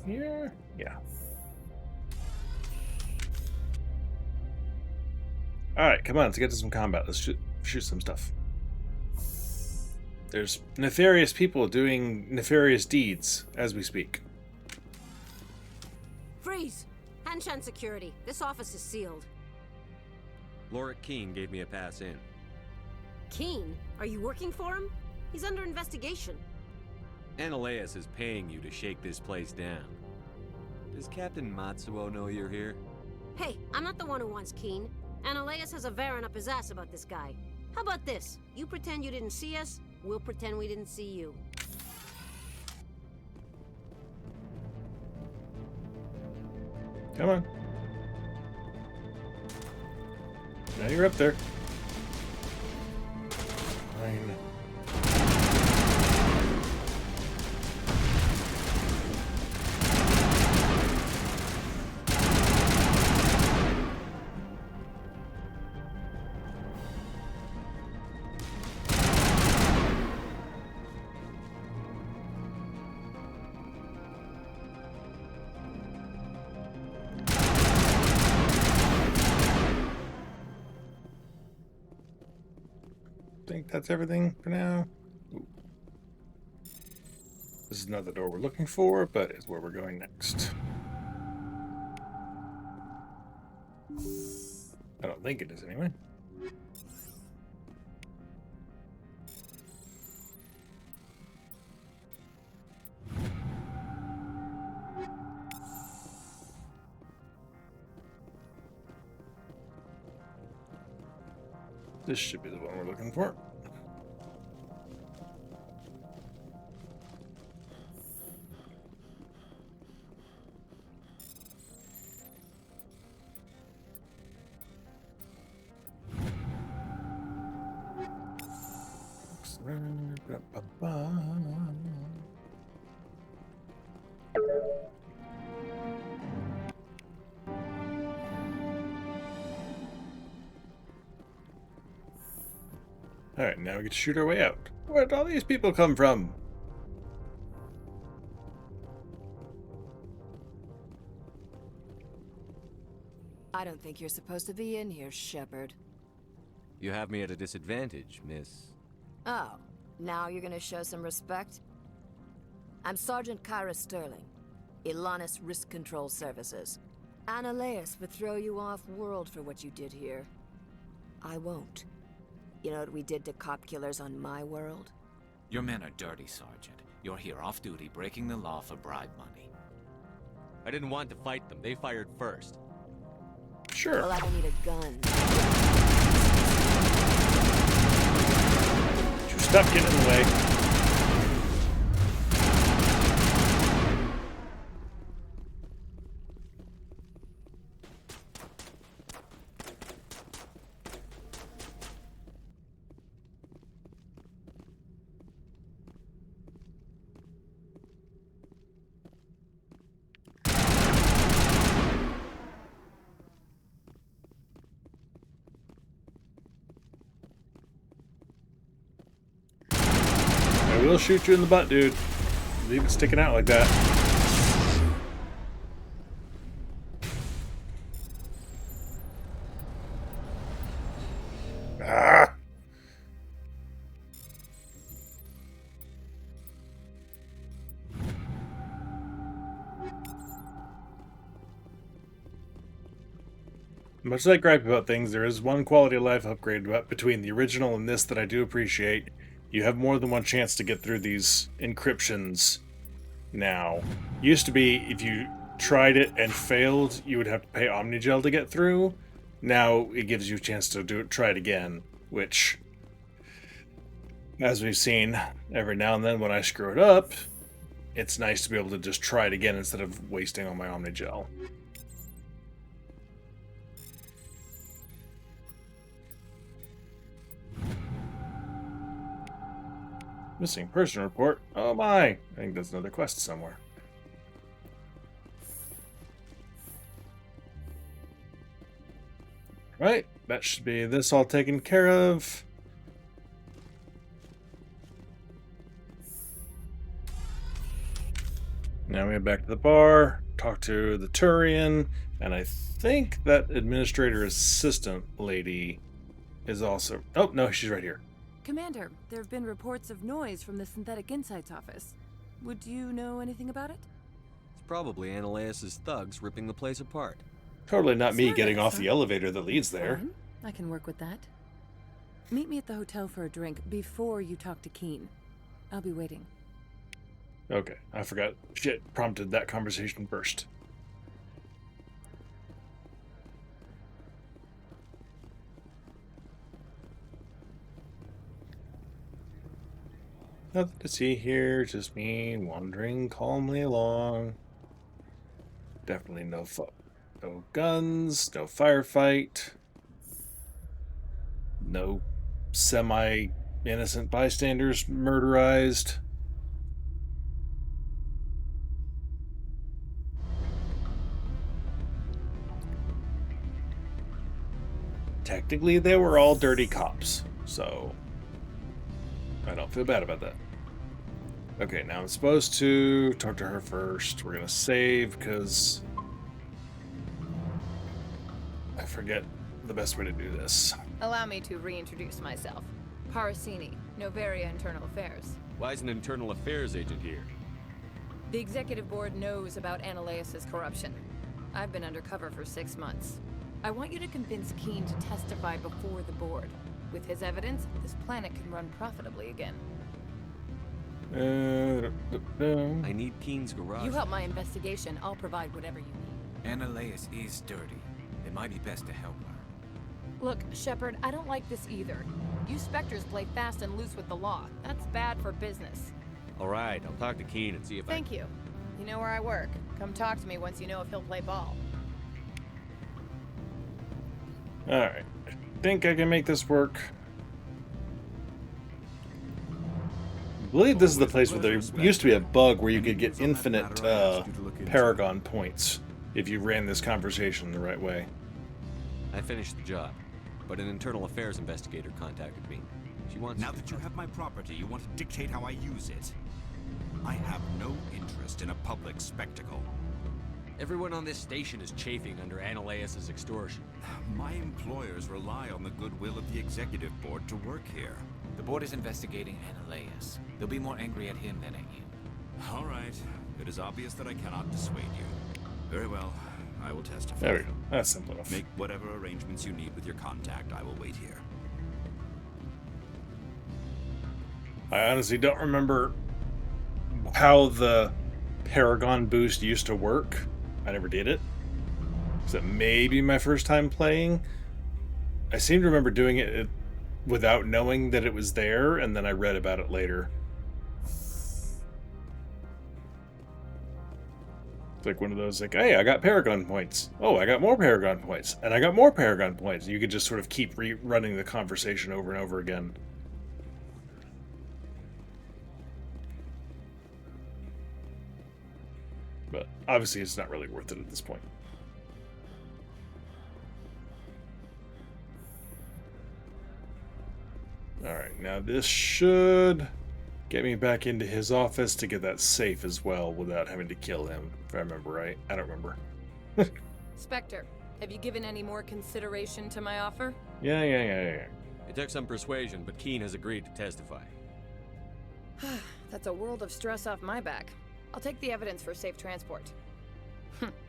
here. Yeah. All right, come on, let's get to some combat. Let's shoot some stuff. There's nefarious people doing nefarious deeds as we speak. Freeze! Hanshan security. This office is sealed. Lorik Keene gave me a pass in. Keene? Are you working for him? He's under investigation. Ananias is paying you to shake this place down. Does Captain Matsuo know you're here? Hey, I'm not the one who wants Keene. Ananias has a Varen up his ass about this guy. How about this? You pretend you didn't see us, we'll pretend we didn't see you. Come on. Now you're up there. Fine. I think that's everything for now. Ooh. This is not the door we're looking for, but it's where we're going next. I don't think it is anyway. This should be the one we're looking for. Alright, now we get to shoot our way out. Where'd all these people come from? I don't think you're supposed to be in here, Shepard. You have me at a disadvantage, miss. Oh, now you're gonna show some respect? I'm Sergeant Kyra Sterling, Ilanis Risk Control Services. Annaleus would throw you off-world for what you did here. I won't. You know what we did to cop killers on my world? Your men are dirty, Sergeant. You're here off-duty, breaking the law for bribe money. I didn't want to fight them. They fired first. Sure. Well, I don't need a gun. You stop getting in the way. I will shoot you in the butt, dude. Leave it sticking out like that. Ah! Much as I gripe about things, there is one quality of life upgrade between the original and this that I do appreciate. You have more than one chance to get through these encryptions now. Used to be, if you tried it and failed, you would have to pay Omnigel to get through. Now it gives you a chance to try it again, which, as we've seen, every now and then when I screw it up, it's nice to be able to just try it again instead of wasting all my Omnigel. Missing person report. Oh my! I think that's another quest somewhere. Right, that should be this all taken care of. Now we head back to the bar, talk to the Turian, and I think that administrator assistant lady is also... Oh, no, she's right here. Commander, there have been reports of noise from the Synthetic Insights office. Would you know anything about it? It's probably Annaleus' thugs ripping the place apart. Totally not me getting off the elevator that leads there. Fine. I can work with that. Meet me at the hotel for a drink before you talk to Keen. I'll be waiting. Okay, I forgot. Shit prompted that conversation first. Nothing to see here, just me wandering calmly along. Definitely no guns, no firefight, no semi-innocent bystanders murderized. Technically, they were all dirty cops, so I don't feel bad about that. Okay, now I'm supposed to talk to her first. We're gonna save because I forget the best way to do this. Allow me to reintroduce myself. Parasini, Noveria Internal Affairs. Why is an internal affairs agent here? The executive board knows about Annaleus' corruption. I've been undercover for 6 months. I want you to convince Keen to testify before the board. With his evidence, this planet can run profitably again. I need Keen's garage. You help my investigation, I'll provide whatever you need. Annaleus is dirty. It might be best to help her. Look, Shepard, I don't like this either. You Spectres play fast and loose with the law. That's bad for business. Alright, I'll talk to Keen and see if Thank you. You know where I work. Come talk to me once you know if he'll play ball. Alright, I think I can make this work. believe this is the place where there used to be a bug where you could get infinite Paragon points if you ran this conversation the right way. I finished the job, but an internal affairs investigator contacted me. She wants Now that you have my property, you want to dictate how I use it. I have no interest in a public spectacle. Everyone on this station is chafing under Ananias' extortion. My employers rely on the goodwill of the executive board to work here. The board is investigating Ananias. They'll be more angry at him than at you. All right. It is obvious that I cannot dissuade you. Very well. I will testify. There we go. That's simple enough. Make whatever arrangements you need with your contact. I will wait here. I honestly don't remember how the Paragon boost used to work. I never did it. So maybe my first time playing. I seem to remember doing it without knowing that it was there, and then I read about it later. It's like one of those, like, hey, I got Paragon points. Oh, I got more Paragon points. And I got more Paragon points. You could just sort of keep running the conversation over and over again. But obviously it's not really worth it at this point. Alright, now this should get me back into his office to get that safe as well without having to kill him, if I remember right. I don't remember. Spectre, have you given any more consideration to my offer? Yeah. It took some persuasion, but Keen has agreed to testify. That's a world of stress off my back. I'll take the evidence for safe transport.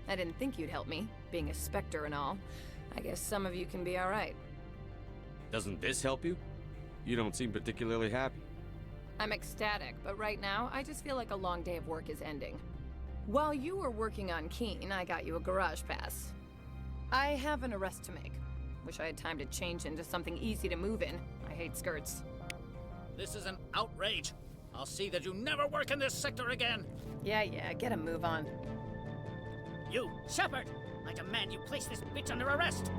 I didn't think you'd help me, being a Spectre and all. I guess some of you can be alright. Doesn't this help you? You don't seem particularly happy. I'm ecstatic, but right now, I just feel like a long day of work is ending. While you were working on Keen, I got you a garage pass. I have an arrest to make. Wish I had time to change into something easy to move in. I hate skirts. This is an outrage. I'll see that you never work in this sector again. Yeah, get a move on. You, Shepard! I demand you place this bitch under arrest!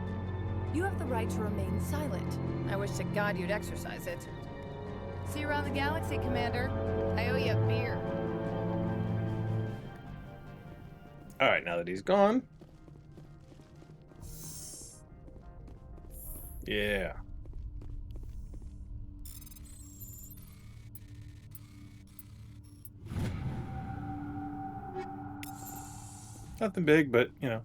You have the right to remain silent. I wish to God you'd exercise it. See you around the galaxy, Commander. I owe you a beer. Alright, now that he's gone. Yeah. Nothing big, but, you know,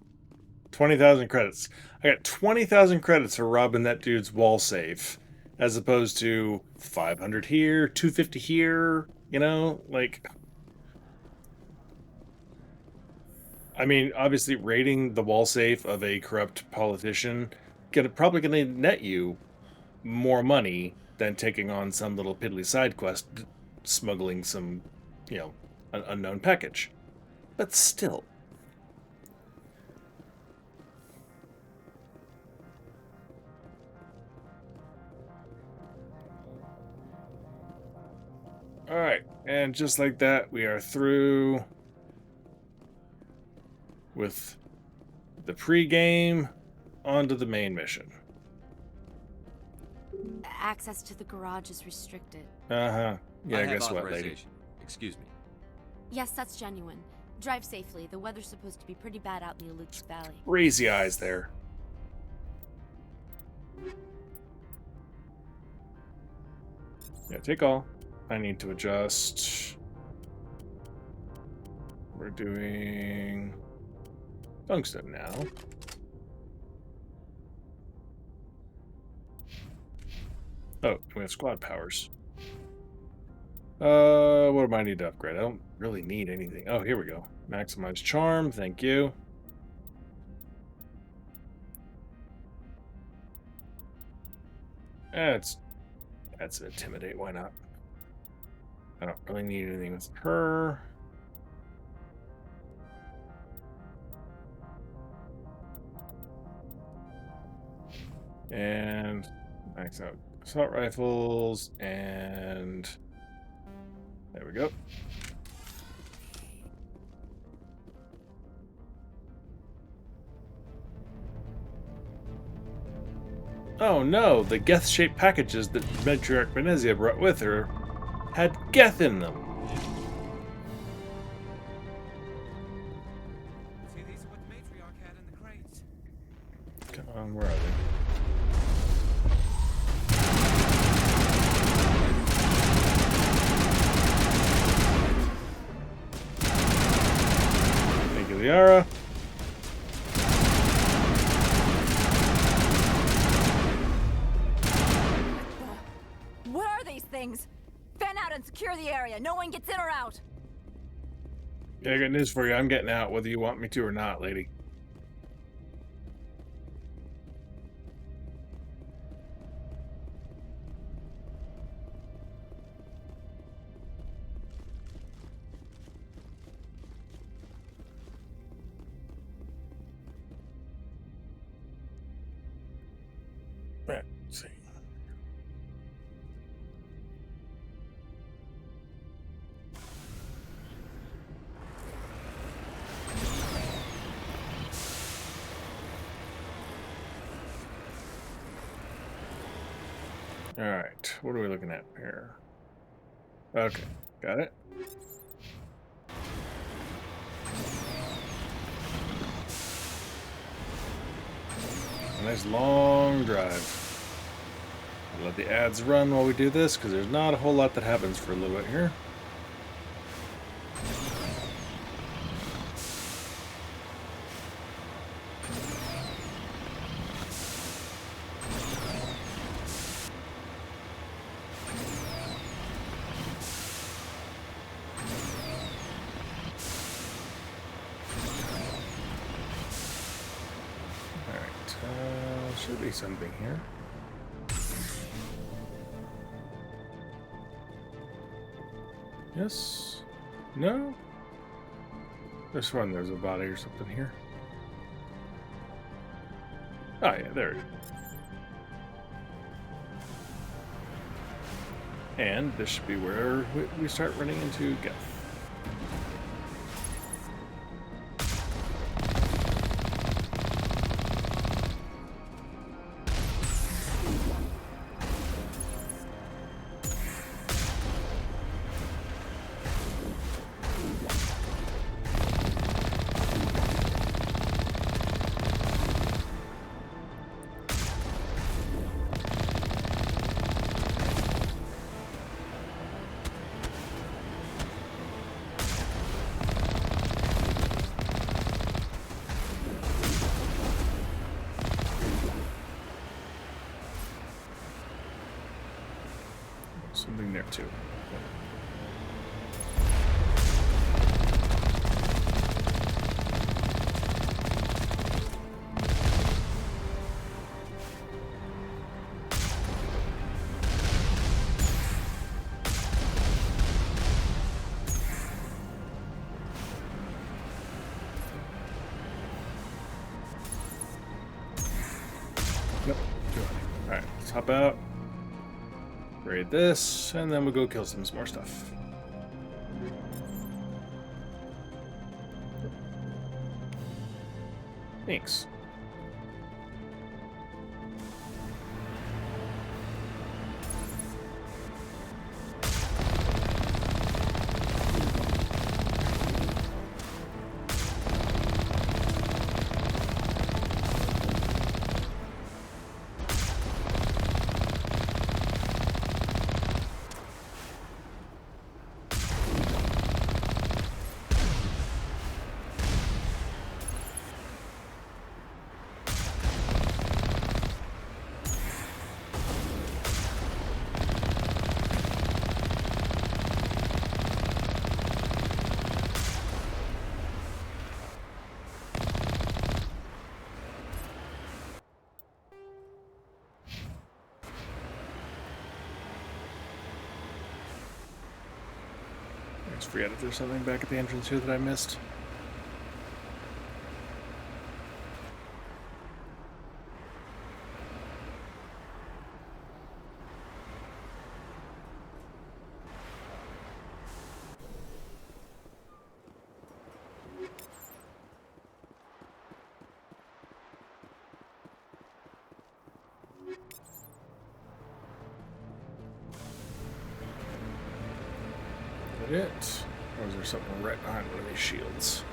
20,000 credits. I got 20,000 credits for robbing that dude's wall safe, as opposed to 500 here, 250 here, you know, like... I mean, obviously, raiding the wall safe of a corrupt politician probably going to net you more money than taking on some little piddly side quest, smuggling some, you know, an unknown package. But still... Alright, and just like that, we are through with the pre-game onto the main mission. Access to the garage is restricted. Uh-huh. Yeah, I guess have what, lady? authorization. Excuse me. Yes, that's genuine. Drive safely. The weather's supposed to be pretty bad out in the Helix Valley. Crazy eyes there. Yeah, take all. I need to adjust. We're doing tungsten now. Oh, we have squad powers. What do I need to upgrade? I don't really need anything. Oh, here we go. Maximize charm, thank you. That's intimidate, why not? I don't really need anything with her. And max out assault rifles, and there we go. Oh no, the Geth-shaped packages that Matriarch Benezia brought with her had Geth in them. See, these are what the Matriarch had in the crates. Come on, where are they? Thank you, Liara. What are these things? Fan out and secure the area. No one gets in or out. Yeah, I got news for you. I'm getting out whether you want me to or not, lady. Right, let's see. All right, what are we looking at here? Okay, got it. A nice long drive. I'll let the ads run while we do this, because there's not a whole lot that happens for a little bit here. Should be something here. Yes? No? This one, there's a body or something here. Oh yeah, there it is. And this should be where we start running into Geth. Something there too. Nope. Alright, let's hop out. Raid this, and then we'll go kill some more stuff. Thanks. I forget if there's something back at the entrance here that I missed. that it? Or is there something right behind one of these shields?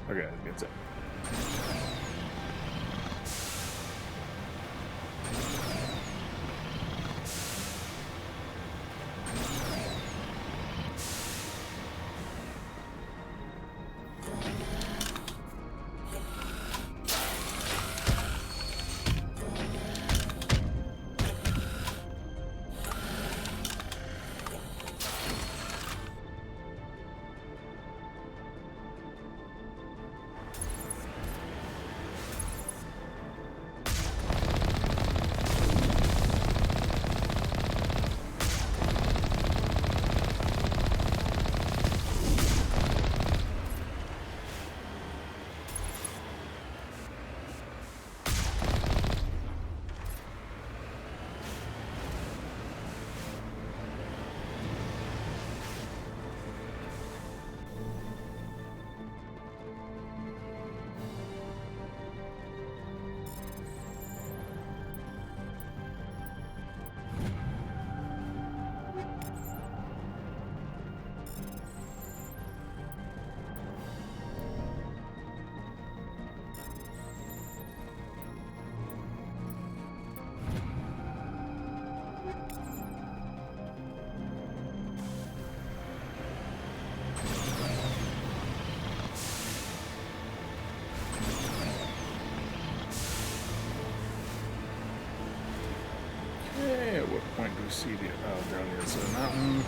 Okay, that's it. Okay, at what point do we see the down the other side of the mountain?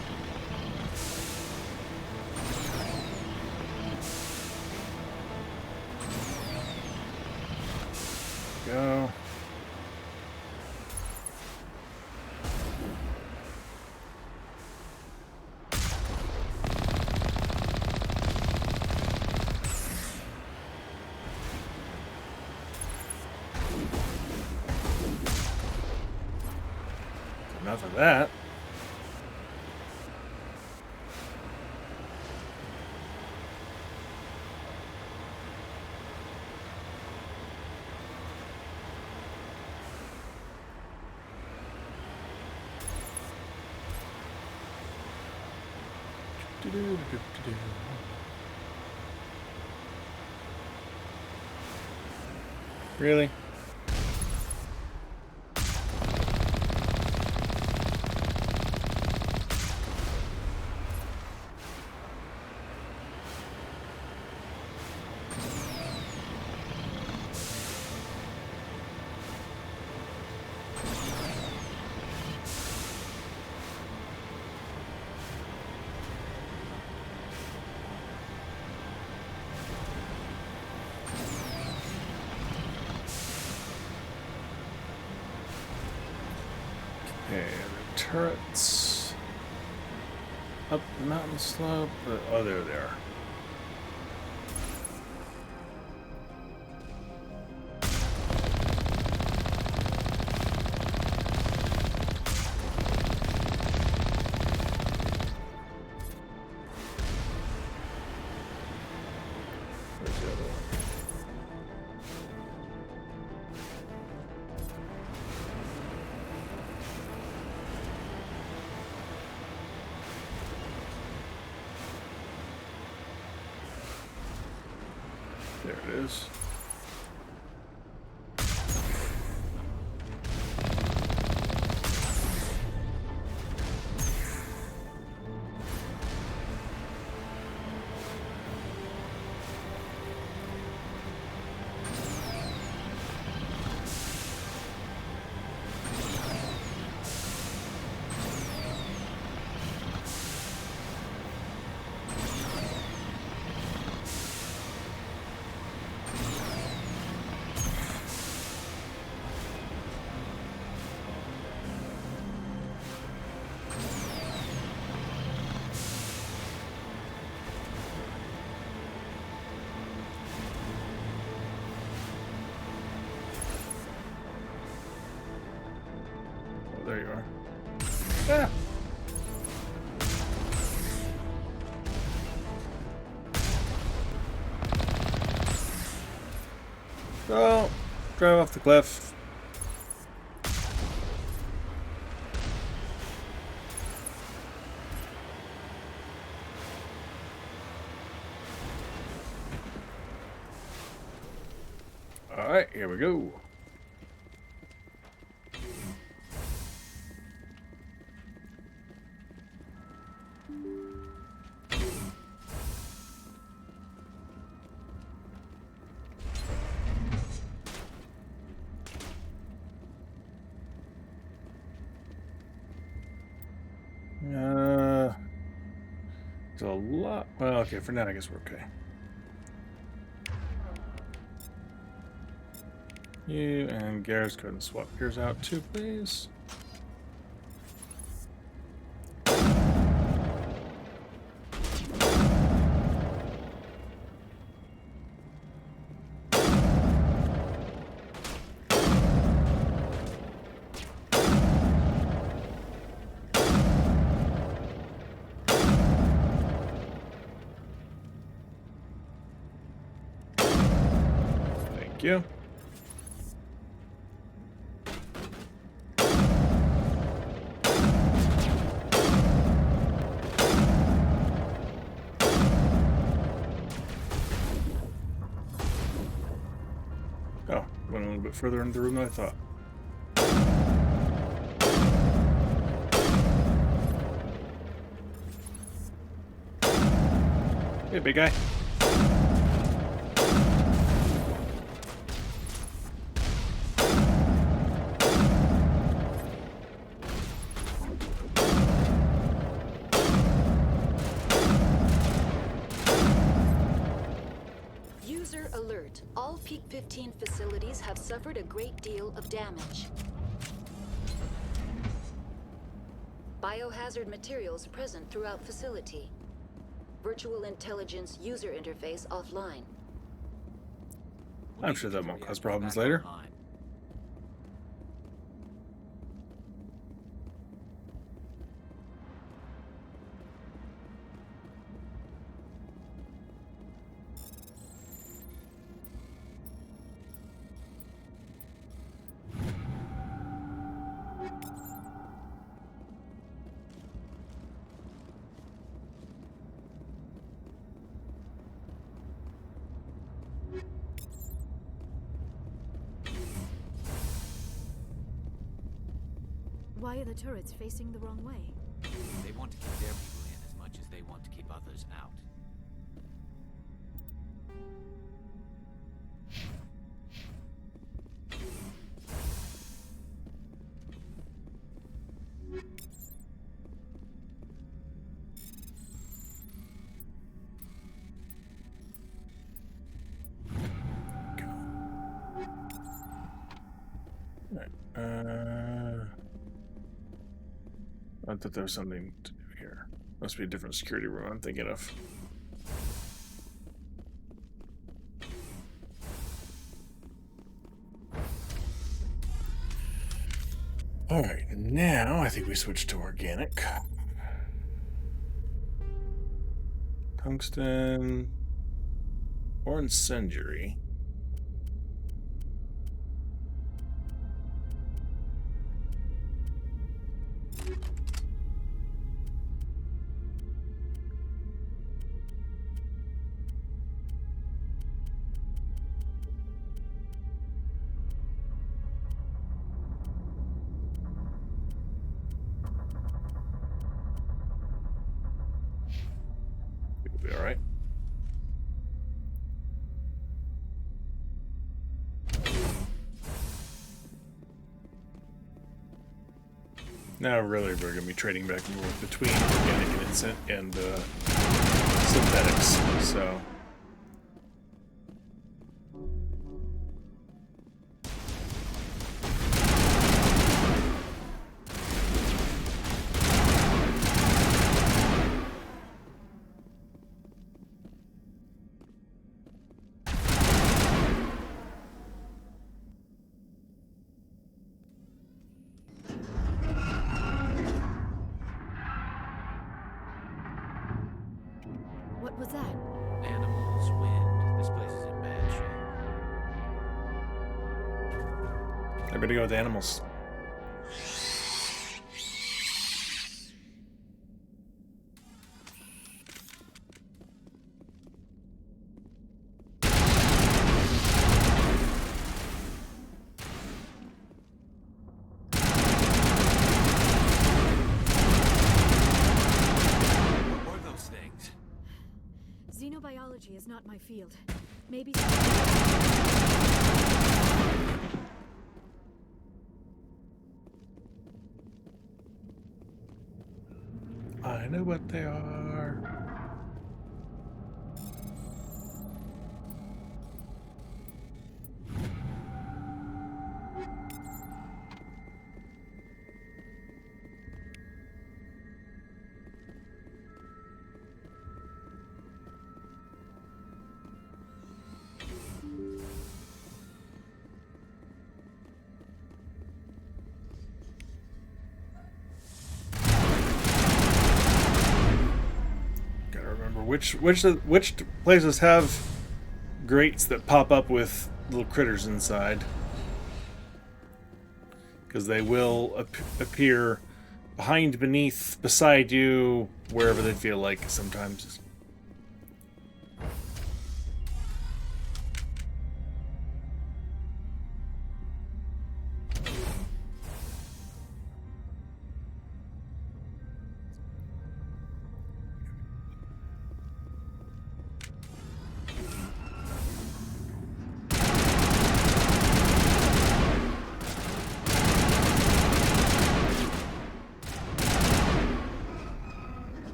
Go. Enough of that. Really? Okay, the turrets up the mountain slope. Oh, there they are. Where's the other one? There it is. There you are. Ah. Go. Drive off the cliff. Alright, here we go. It's a lot. Well, okay, for now I guess we're okay. You and Garrus, go ahead and swap yours out too, please. Thank you. Oh, went a little bit further into the room than I thought. Hey, big guy. User alert. All Peak 15 facilities have suffered a great deal of damage. Biohazard materials present throughout facility. Virtual intelligence user interface offline. I'm sure that won't cause problems later. Why are the turrets facing the wrong way? They want to keep their people in as much as they want to keep others out. I thought there was something to do here. Must be a different security room I'm thinking of. Alright, now I think we switch to organic. Tungsten or incendiary. It'll be alright. Now, really, we're going to be trading back and forth between organic and synthetics, so... What was that? Animals, wind. This place is in bad shape. I'm going to go with animals. Trilogy is not my field. Maybe... I know what they are. Which places have grates that pop up with little critters inside? Because they will appear behind, beneath, beside you, wherever they feel like sometimes.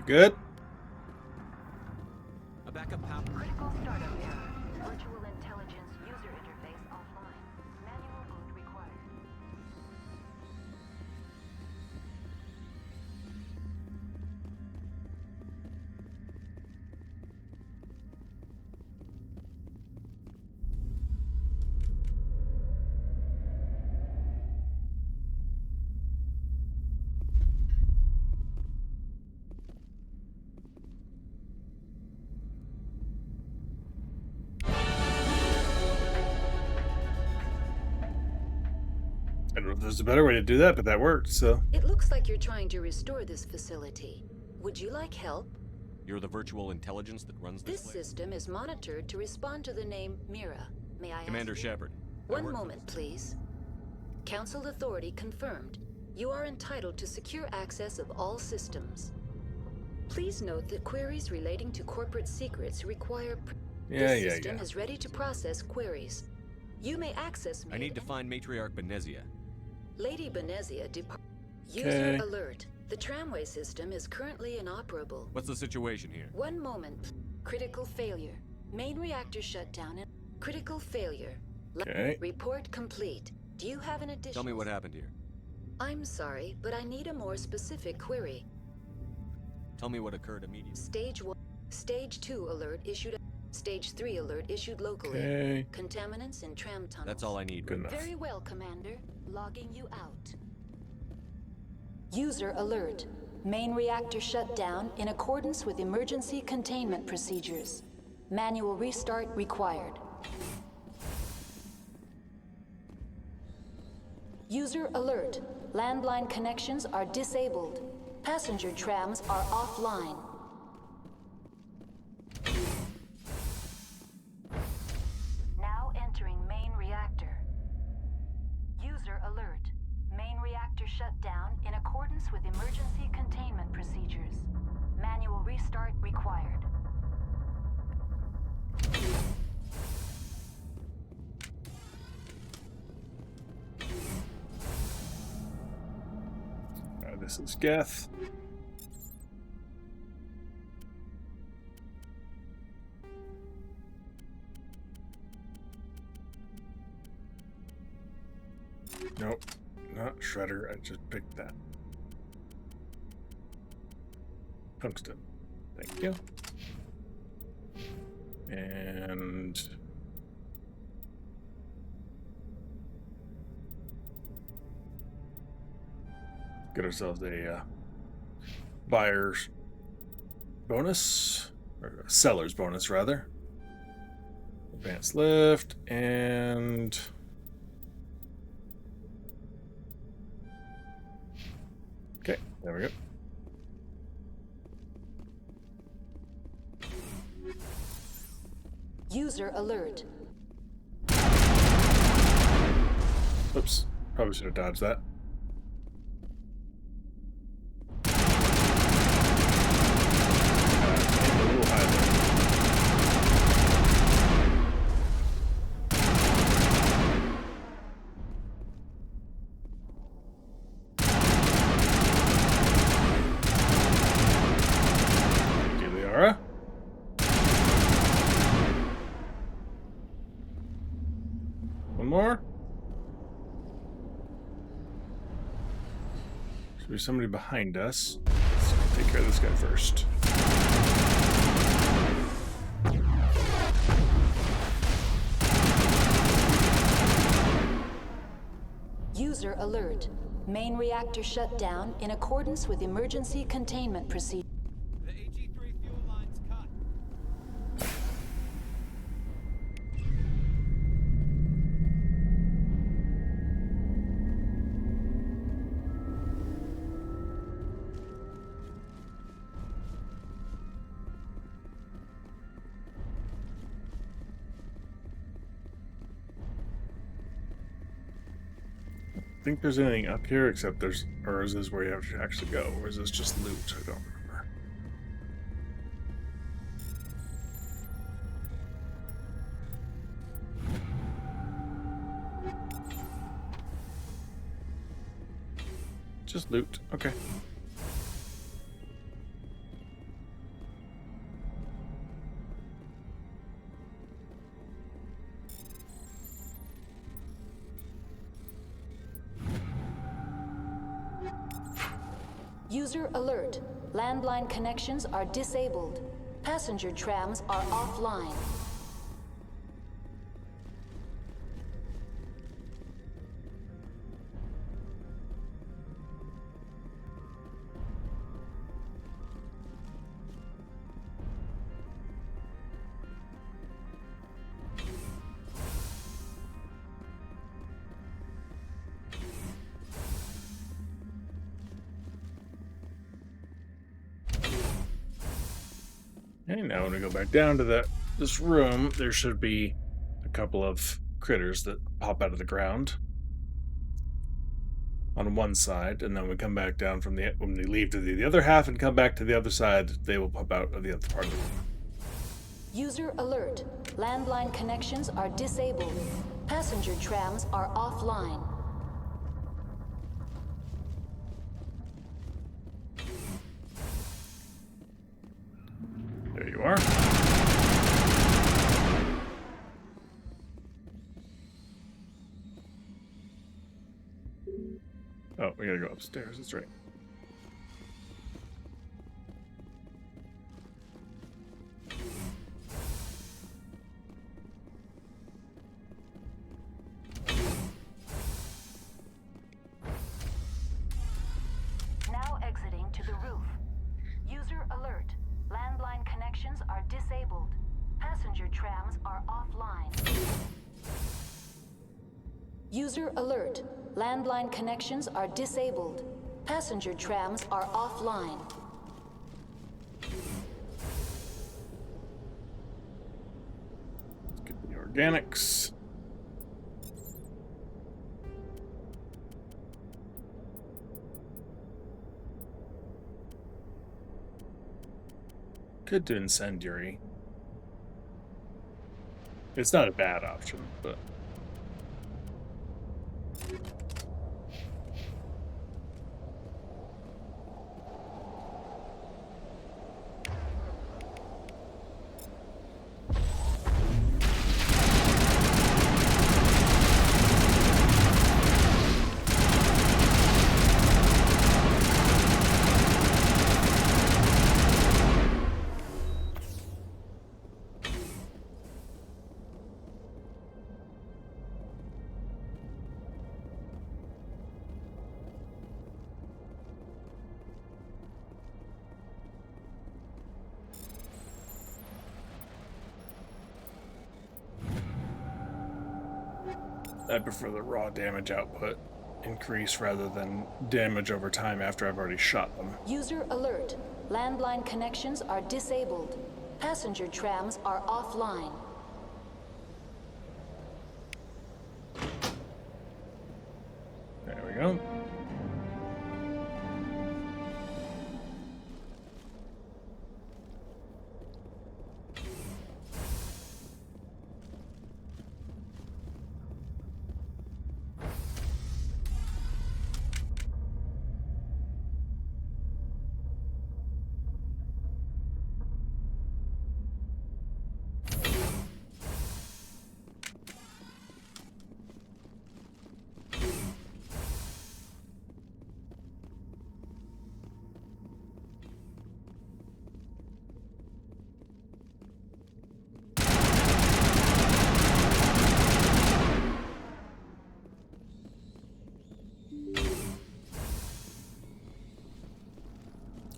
Good. A backup power. Critical startup error. Virtual intelligence user interface offline. Manual boot required. I don't know if there's a better way to do that, but that worked, so. It looks like you're trying to restore this facility. Would you like help? You're the virtual intelligence that runs This place? system is monitored to respond to the name Mira. May I Commander ask you? Shepard. One moment, please. Council authority confirmed. You are entitled to secure access of all systems. Please note that queries relating to corporate secrets require... This system is ready to process queries. You may access me. I need to find Matriarch Benezia. Lady Benezia depart. User alert. The tramway system is currently inoperable. What's the situation here? One moment. Critical failure. Main reactor shutdown and critical failure. Okay. Report complete. Do you have an additional? Tell me what happened here. I'm sorry, but I need a more specific query. Tell me what occurred immediately. Stage 1. Stage 2 alert issued. Stage 3 alert issued locally. Okay. Contaminants in tram tunnels. That's all I need. Good enough. Very well, Commander. Logging you out. User alert. Main reactor shut down in accordance with emergency containment procedures. Manual restart required. User alert. Landline connections are disabled. Passenger trams are offline. Now entering main reactor. User alert. Main reactor shut down in accordance with emergency containment procedures. Manual restart required. This is Geth. Nope, not Shredder. I just picked that. Tungsten. Thank you. And get ourselves a buyer's bonus, or a seller's bonus rather. Advanced lift and okay, there we go. User alert. Oops, probably should have dodged that. A little high There's somebody behind us. Let's take care of this guy first. User alert. Main reactor shut down in accordance with emergency containment procedures. The AG3 fuel line's cut. I think there's anything up here except there's, or is this where you have to actually go, or is this just loot? I don't remember. Just loot. Okay. User alert. Landline connections are disabled. Passenger trams are offline. Okay, now when we go back down to this room, there should be a couple of critters that pop out of the ground on one side, and then we come back down from when we leave to the other half and come back to the other side, they will pop out of the other part of the room. User alert. Landline connections are disabled. Passenger trams are offline. There you are. Oh, we gotta go upstairs, that's right. Now exiting to the roof. User alert. Landline connections are disabled. Passenger trams are offline. User alert. Landline connections are disabled. Passenger trams are offline. Let's get the organics. Could do incendiary. It's not a bad option, but I prefer the raw damage output increase rather than damage over time after I've already shot them. User alert. Landline connections are disabled. Passenger trams are offline. There we go.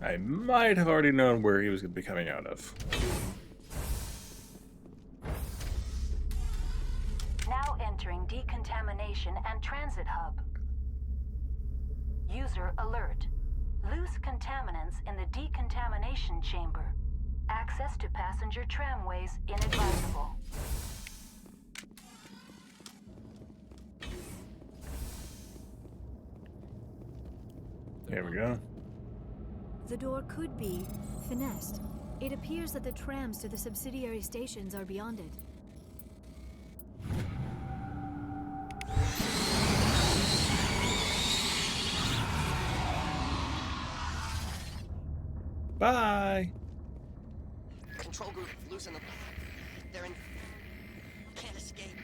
I might have already known where he was going to be coming out of. Now entering decontamination and transit hub. User alert. Loose contaminants in the decontamination chamber. Access to passenger tramways inadvisable. There we go. The door could be finessed. It appears that the trams to the subsidiary stations are beyond it. Bye! Control group, loosen them. They're in... Can't escape.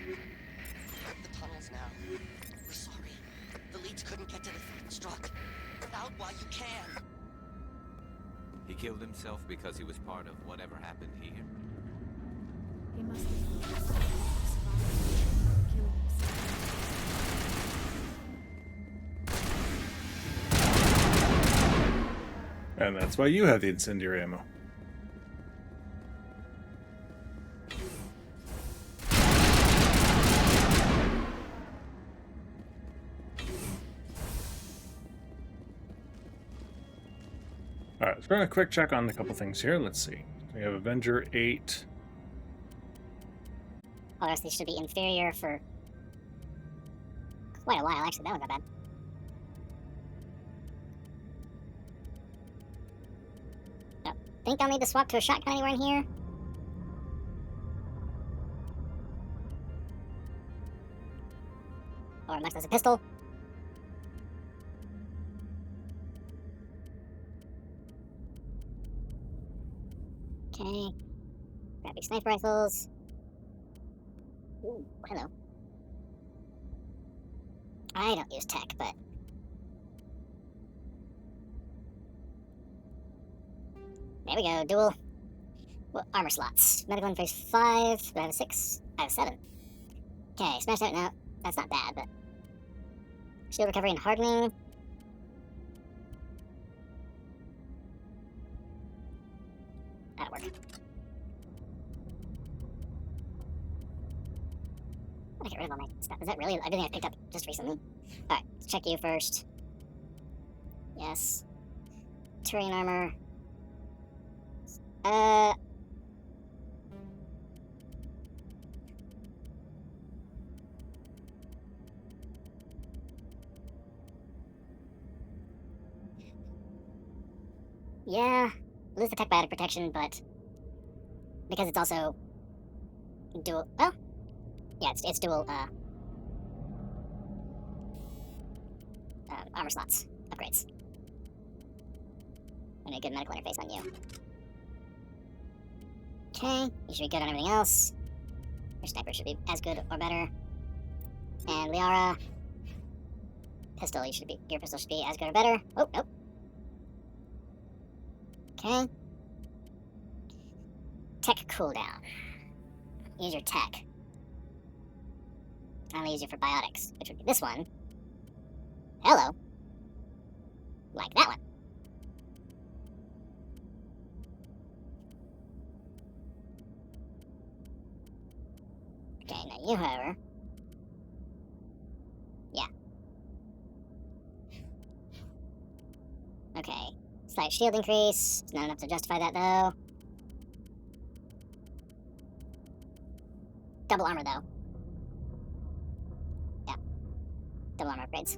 The tunnels now. We're sorry. The leads couldn't get to the struck. Out while you can. He killed himself because he was part of whatever happened here. He must have killed himself. And that's why you have the incendiary ammo. Alright, let's run a quick check on a couple things here. Let's see. We have Avenger 8. All the rest of these should be inferior for quite a while, actually. That wasn't that bad. Don't think I'll need to swap to a shotgun anywhere in here. Or much less a pistol. Okay. Crappy sniper rifles. Ooh, hello. I don't use tech, but... There we go, dual... Well, armor slots. Medical interface 5, do I have a 6? I have a 7. Okay, smashed out now. That's not bad, but... Shield recovery and hardening. That'll work. I'm gonna get rid of all my stuff. Is that really everything I picked up just recently? Alright, let's check you first. Yes. Terrain armor. Yeah, lose the tech biotic protection, but because it's also dual. Well, yeah, it's dual armor slots upgrades. And a good medical interface on you. Okay, you should be good on everything else. Your sniper should be as good or better. And Liara, pistol, your pistol should be as good or better. Oh, nope. Okay. Tech cooldown. Use your tech. I only use it for biotics, which would be this one. Hello. Like that one. Okay, now you, however. Yeah. Okay. Slight shield increase. It's not enough to justify that, though. Double armor, though. Yeah. Double armor upgrades.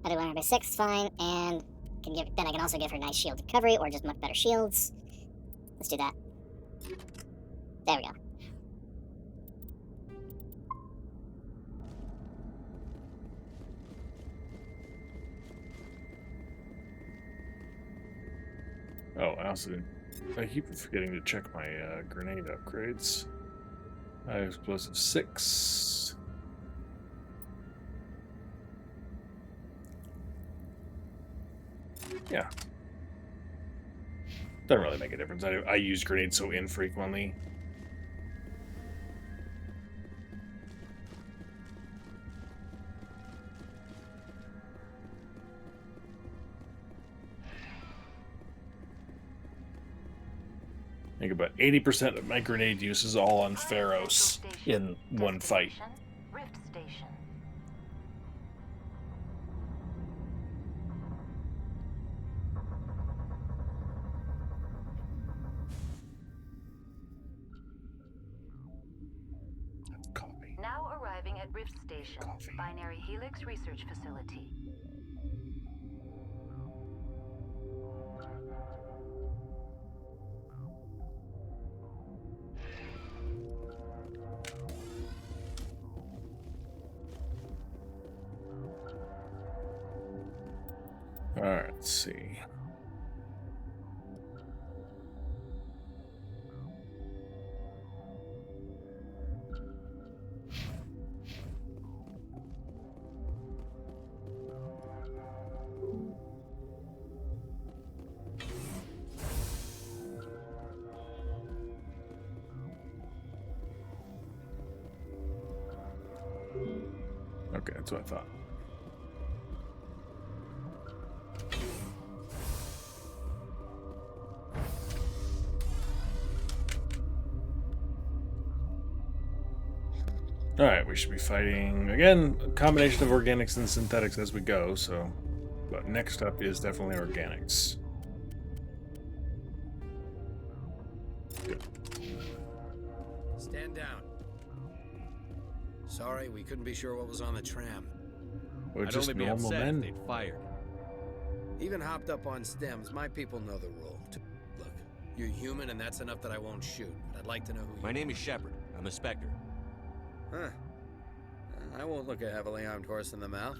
I do armor by 6, fine, and then I can also give her nice shield recovery, or just much better shields. Let's do that. There we go. Oh, I keep forgetting to check my grenade upgrades. Explosive 6. Yeah. Doesn't really make a difference. I use grenades so infrequently. I think about 80% of my grenade use is all on Pharos in one fight. Rift Station. Coffee. Now arriving at Rift Station, Binary Helix Research Facility. Alright, let's see. Okay, that's what I thought. Alright, we should be fighting, again, a combination of organics and synthetics as we go, so... But next up is definitely organics. Good. Stand down. Sorry, we couldn't be sure what was on the tram. We're I'd just only be normal upset men. if they'd fired. Even hopped up on stems, my people know the rule. Look, you're human and that's enough that I won't shoot. But I'd like to know who My name is Shepard. I'm a Spectre. Huh. I won't look a heavily armed horse in the mouth.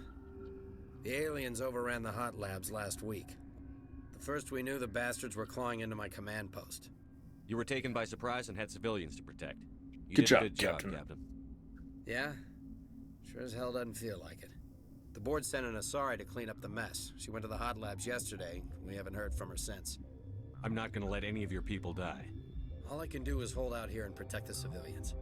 The aliens overran the hot labs last week. The first we knew, the bastards were clawing into my command post. You were taken by surprise and had civilians to protect. You Good did job, a good job, Captain. Captain. Yeah? Sure as hell doesn't feel like it. The board sent an Asari to clean up the mess. She went to the hot labs yesterday. We haven't heard from her since. I'm not gonna let any of your people die. All I can do is hold out here and protect the civilians.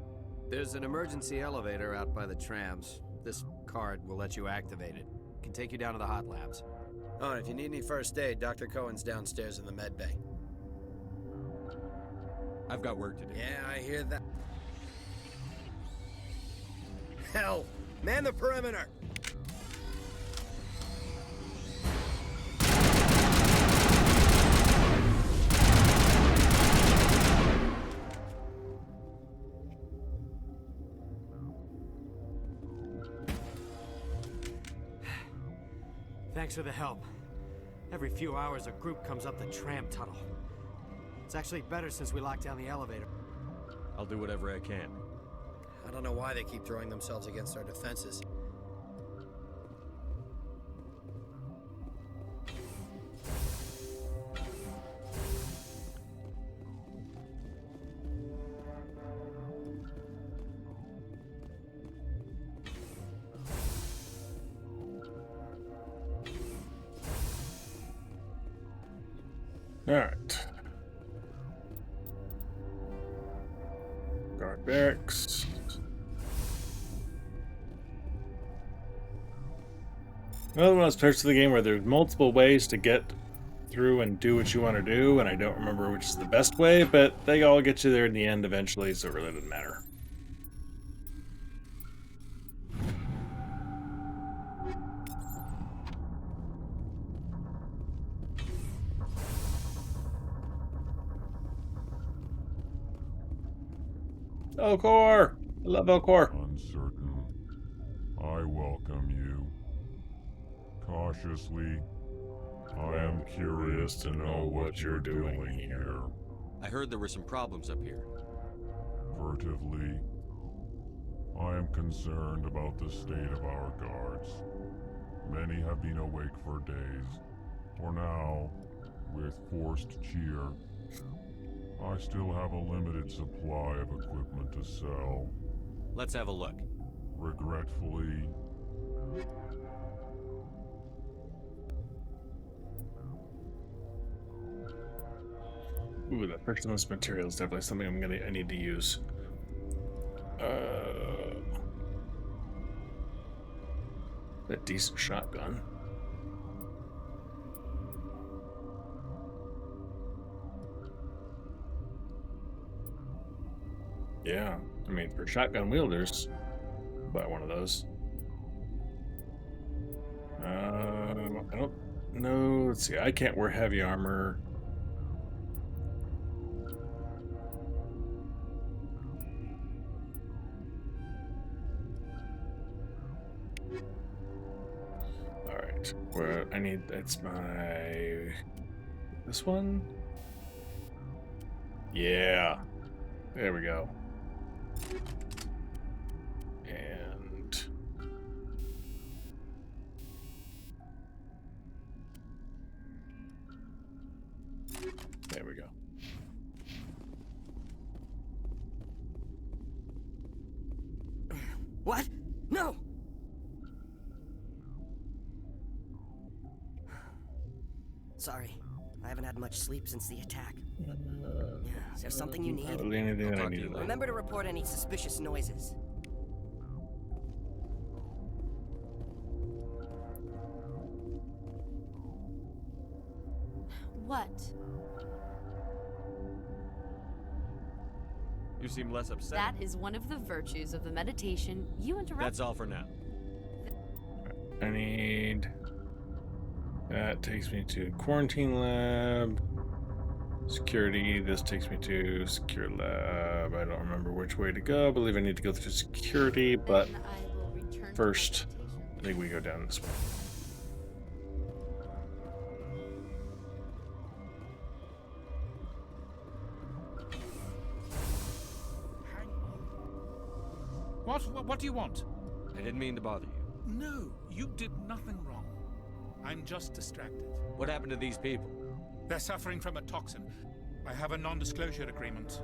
There's an emergency elevator out by the trams. This card will let you activate it. It can take you down to the hot labs. Oh, and if you need any first aid, Dr. Cohen's downstairs in the med bay. I've got work to do. Yeah, I hear that. Hell! Man the perimeter! Thanks for the help. Every few hours, a group comes up the tram tunnel. It's actually better since we locked down the elevator. I'll do whatever I can. I don't know why they keep throwing themselves against our defenses. Alright. Guard barracks. Another one of those parts of the game where there's multiple ways to get through and do what you want to do, and I don't remember which is the best way, but they all get you there in the end eventually, so it really doesn't matter. Elcor! I love Elcor. Uncertain. I welcome you. Cautiously, I am curious to know what you're doing here. I heard there were some problems up here. Furtively, I am concerned about the state of our guards. Many have been awake for days. For now, with forced cheer, I still have a limited supply of equipment to sell. Let's have a look. Regretfully, ooh, that personalized material is definitely something I need to use. A decent shotgun. Yeah, I mean, for shotgun wielders, buy one of those. I don't know. Let's see. I can't wear heavy armor. All right. Where I need. That's my. This one. Yeah. There we go. And there we go. What? No! Sorry, I haven't had much sleep since the attack. Is there something you need? Probably anything that I need. Remember to report any suspicious noises. What? You seem less upset. That is one of the virtues of the meditation you interrupt. That's all for now. I need. That takes me to quarantine lab. Security. This takes me to secure lab. I don't remember which way to go. I believe I need to go through security, but first, I think we go down this way. What do you want? I didn't mean to bother you. No, you did nothing wrong. I'm just distracted. What happened to these people? They're suffering from a toxin. I have a non-disclosure agreement.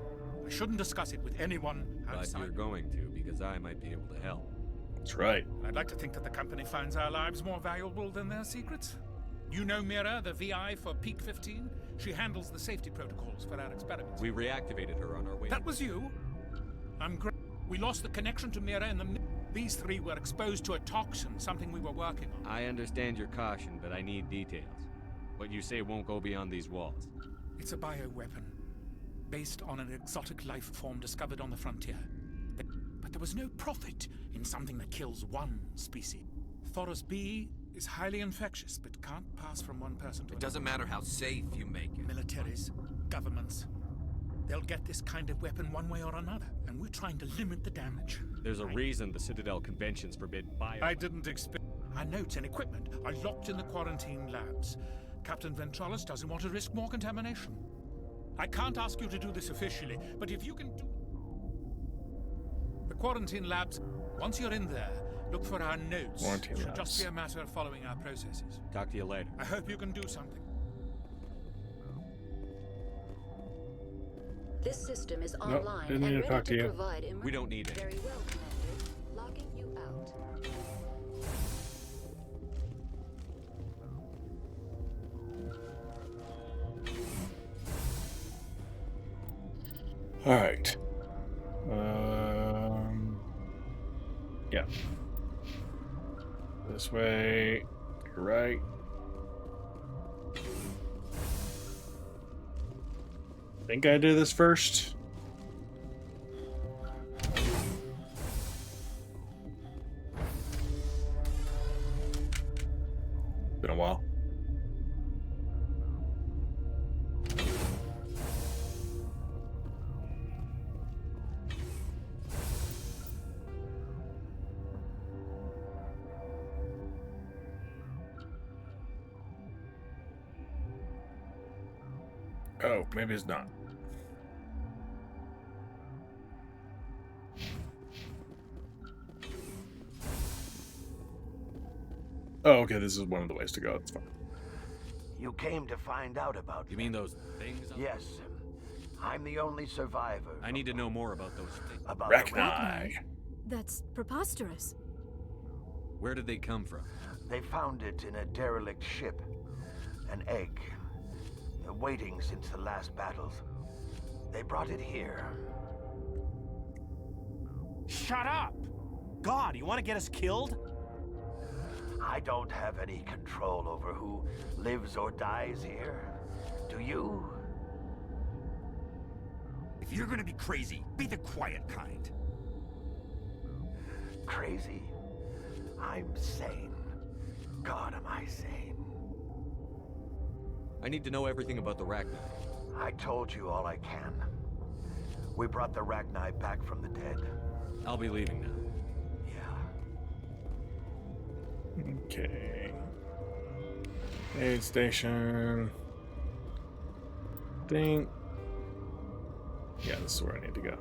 I shouldn't discuss it with anyone outside. But you're going to, because I might be able to help. That's right. I'd like to think that the company finds our lives more valuable than their secrets. You know Mira, the VI for Pt4? She handles the safety protocols for our experiments. We reactivated her on our way. That was you? I'm great. We lost the connection to Mira in the... These three were exposed to a toxin, something we were working on. I understand your caution, but I need details. What you say won't go beyond these walls. It's a bioweapon, based on an exotic life form discovered on the frontier. But there was no profit in something that kills one species. Thoros B is highly infectious, but can't pass from one person to another. It doesn't matter how safe you make it. Militaries, governments, they'll get this kind of weapon one way or another, and we're trying to limit the damage. There's a reason the Citadel conventions forbid bio... I didn't expect... Our notes and equipment are locked in the quarantine labs. Captain Ventralis doesn't want to risk more contamination. I can't ask you to do this officially, but if you can do... The quarantine labs, once you're in there, look for our notes. Quarantine It should labs. just be a matter of following our processes. Talk to you later. I hope you can do something. This system is Nope, online didn't and need to ready talk to you. provide emergency. We don't need it. Very well, Commander. Logging you out. All right. Yeah. This way. You're right. Think I do this first. Been a while. Oh, maybe it's not. Oh, okay, this is one of the ways to go. It's fine. You came to find out about You mean those things? Yes. I'm the only survivor. I need to know more about those things. About Rachni. That's preposterous. Where did they come from? They found it in a derelict ship. An egg. Waiting since the last battles. They brought it here. Shut up! God, you want to get us killed? I don't have any control over who lives or dies here. Do you? If you're gonna be crazy, be the quiet kind. Crazy? I'm sane. God, am I sane. I need to know everything about the Rachni. I told you all I can. We brought the Rachni back from the dead. I'll be leaving now. Okay. Aid station. Think. Yeah, this is where I need to go.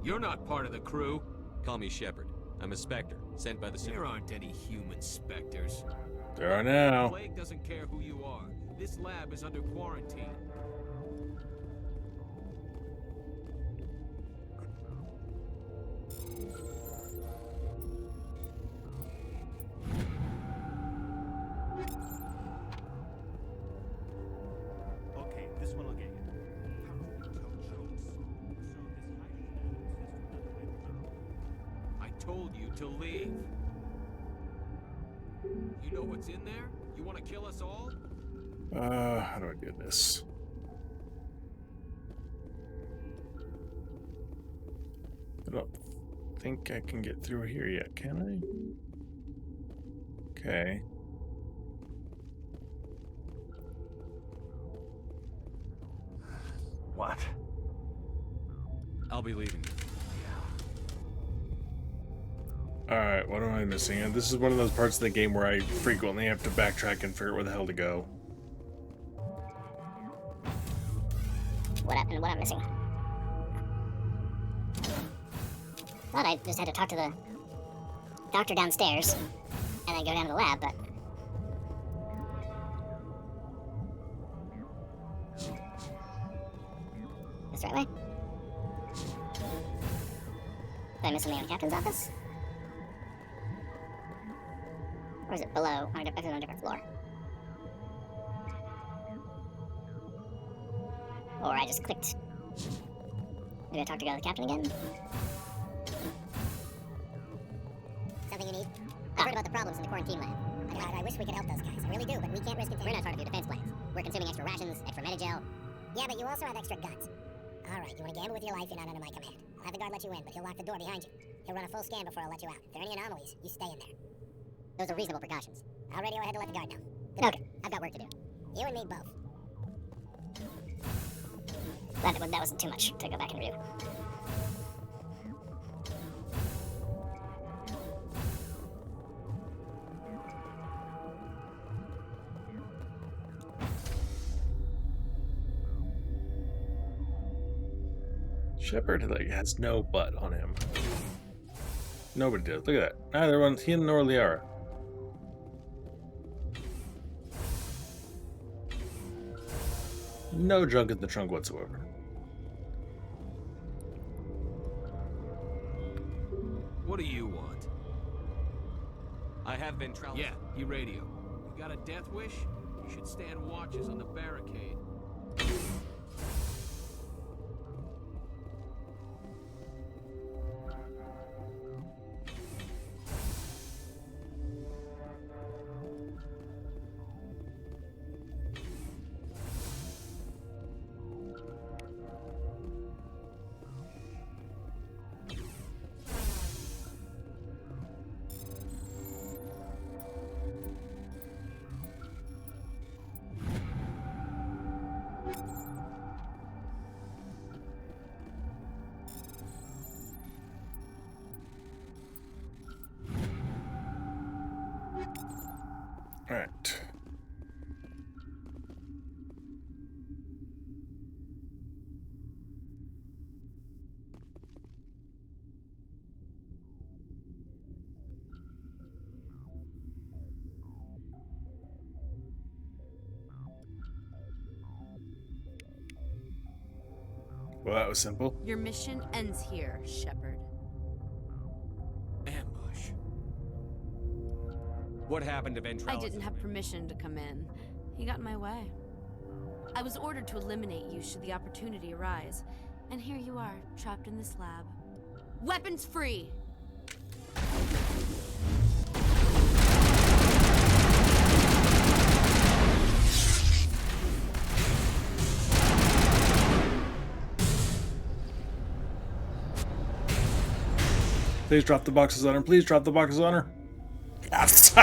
You're not part of the crew. Call me Shepard. I'm a Spectre, sent by the There aren't any human Spectres. There are now. The Plague doesn't care who you are. This lab is under quarantine. Okay, this one will get you. I told you to leave. You know what's in there? You want to kill us all? How do I do this? I don't think I can get through here yet, can I? Okay. What? I'll be leaving. Alright, what am I missing? And this is one of those parts of the game where I frequently have to backtrack and figure out where the hell to go. What happened? What I'm missing? Thought I just had to talk to the doctor downstairs and then go down to the lab, but... This the right way? Did I miss something in the captain's office? Or is it below, on a different floor? Or I just clicked. Maybe I talk to the captain again? Something you need? I've heard about the problems in the quarantine lab. I wish we could help those guys. I really do, but we can't risk it. We're not part of your defense plans. We're consuming extra rations, extra Metagel. Yeah, but you also have extra guns. Alright, you want to gamble with your life, you're not under my command. I'll have the guard let you in, but he'll lock the door behind you. He'll run a full scan before I'll let you out. If there are any anomalies, you stay in there. Those are reasonable precautions. I'll radio ahead to let the guard know. Okay, I've got work to do. You and me both. That wasn't too much to go back and review. Shepard like has no butt on him. Nobody does. Look at that. Neither one he nor Liara. No junk in the trunk whatsoever. What do you want? I have Ventralis. Yeah, he radioed. You got a death wish? You should stand watches on the barricade. All right. Well, that was simple. Your mission ends here, Shepard. Ambush. What happened to Ventralis? I didn't have permission to come in. He got in my way. I was ordered to eliminate you should the opportunity arise. And here you are, trapped in this lab. Weapons free! Please drop the boxes on her. Please drop the boxes on her. Yes.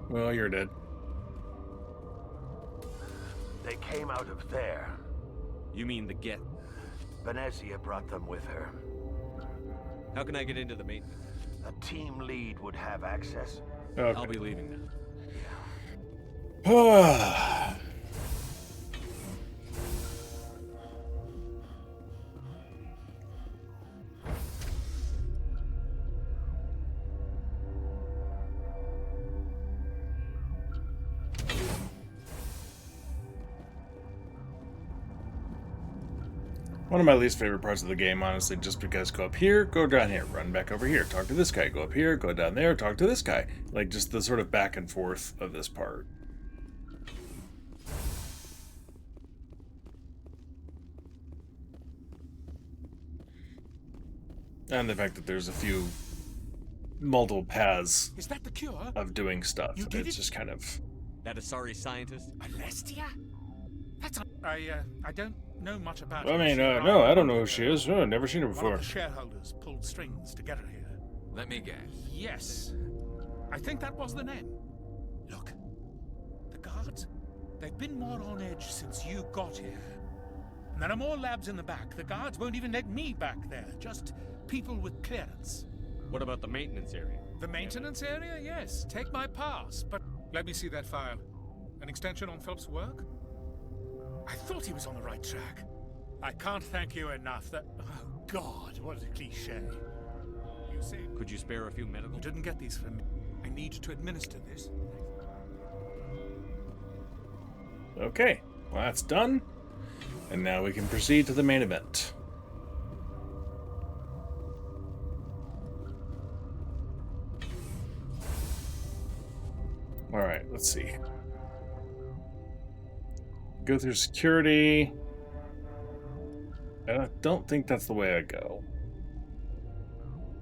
Well, you're dead. They came out of there. You mean the Geth? Benezia brought them with her. How can I get into the maintenance? A team lead would have access. Okay. I'll be leaving now. One of my least favorite parts of the game, honestly, just because go up here, go down here, run back over here, talk to this guy, go up here, go down there, talk to this guy. Like, just the sort of back and forth of this part. And the fact that there's a few multiple paths Is that the cure? of doing stuff. You did It's it? just kind of... That a sorry scientist? Alestia? That's I don't know much about I mean, her. no, I don't know who she is. Oh, never seen her One before. of the shareholders pulled strings to get her here. Let me guess. Yes. I think that was the name. Look. The guards, they've been more on edge since you got here. And there are more labs in the back. The guards won't even let me back there. Just people with clearance. What about the maintenance area? The maintenance area? Yes. Take my pass. But let me see that file. An extension on Phelps' work? I thought he was on the right track. I can't thank you enough that... Oh, God, what a cliche. You say... Could you spare a few medical? You didn't get these from me. I need to administer this. Okay, well, that's done. And now we can proceed to the main event. Alright, let's see. Go through security. I don't think that's the way I go.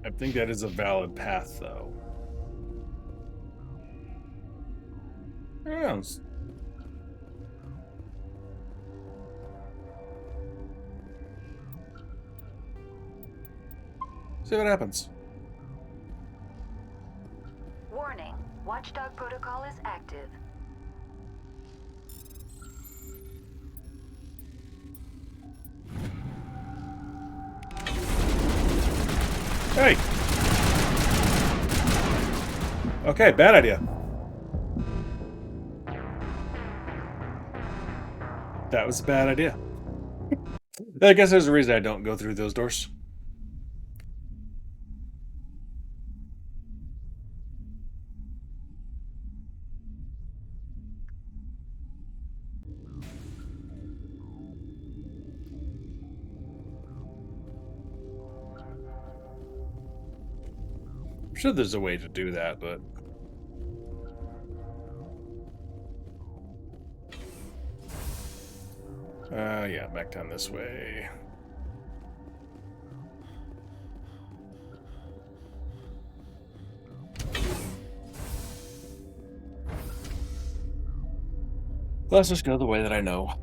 I think that is a valid path, though. I don't know. See what happens. Warning. Watchdog protocol is active. Hey! Okay, bad idea. That was a bad idea. I guess there's a reason I don't go through those doors. I'm sure there's a way to do that, but... yeah, back down this way. Let's just go the way that I know.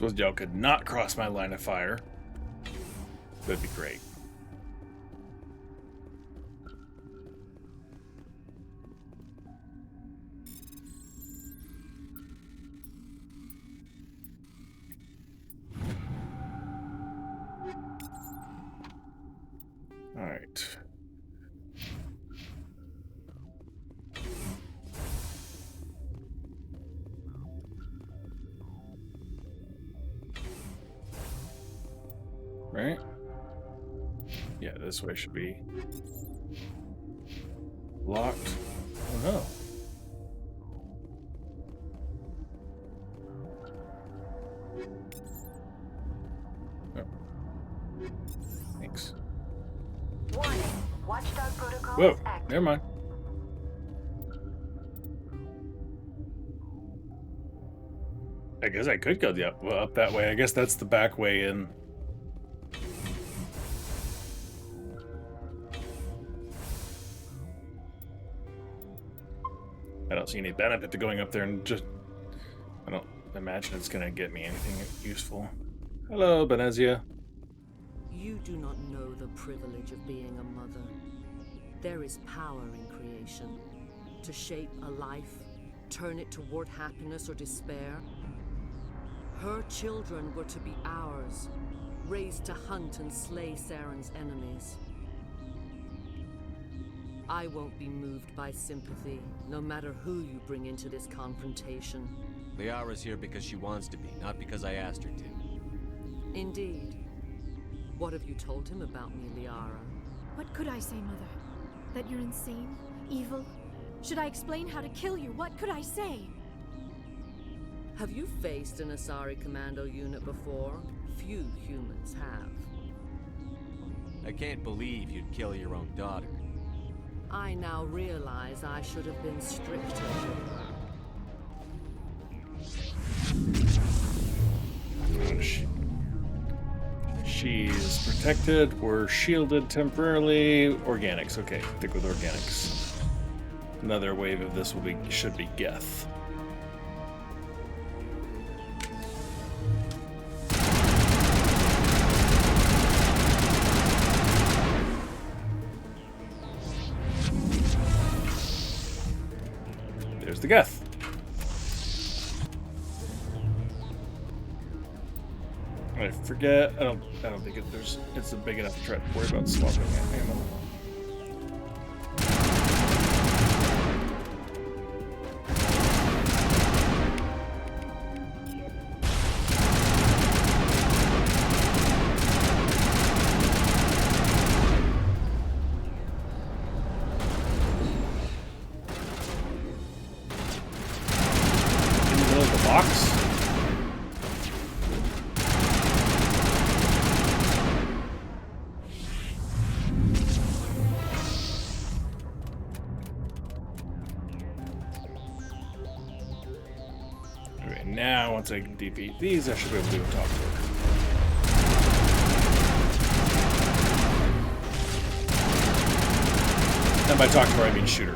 Suppose y'all could not cross my line of fire. That'd be great. All right. Right? Yeah, this way should be locked. Oh no. Oh. Thanks. Warning. Watchdog protocol Whoa, is active. never mind. I guess I could go up that way. I guess that's the back way in. I don't see any benefit to going up there and just... I don't imagine it's going to get me anything useful. Hello, Benezia. You do not know the privilege of being a mother. There is power in creation. To shape a life, turn it toward happiness or despair. Her children were to be ours, raised to hunt and slay Saren's enemies. I won't be moved by sympathy, no matter who you bring into this confrontation. Liara's here because she wants to be, not because I asked her to. Indeed. What have you told him about me, Liara? What could I say, Mother? That you're insane? Evil? Should I explain how to kill you? What could I say? Have you faced an Asari commando unit before? Few humans have. I can't believe you'd kill your own daughter. I now realize I should have been stricter with her. She's protected. We're shielded temporarily. Organics. Okay, stick with organics. Another wave of this should be Geth. There's the Geth. I forget. I don't think it's a big enough threat to worry about swapping ammo. In the middle of the box? Now, once I defeat these, I should be able to talk to her. And by talk to her, I mean shoot her.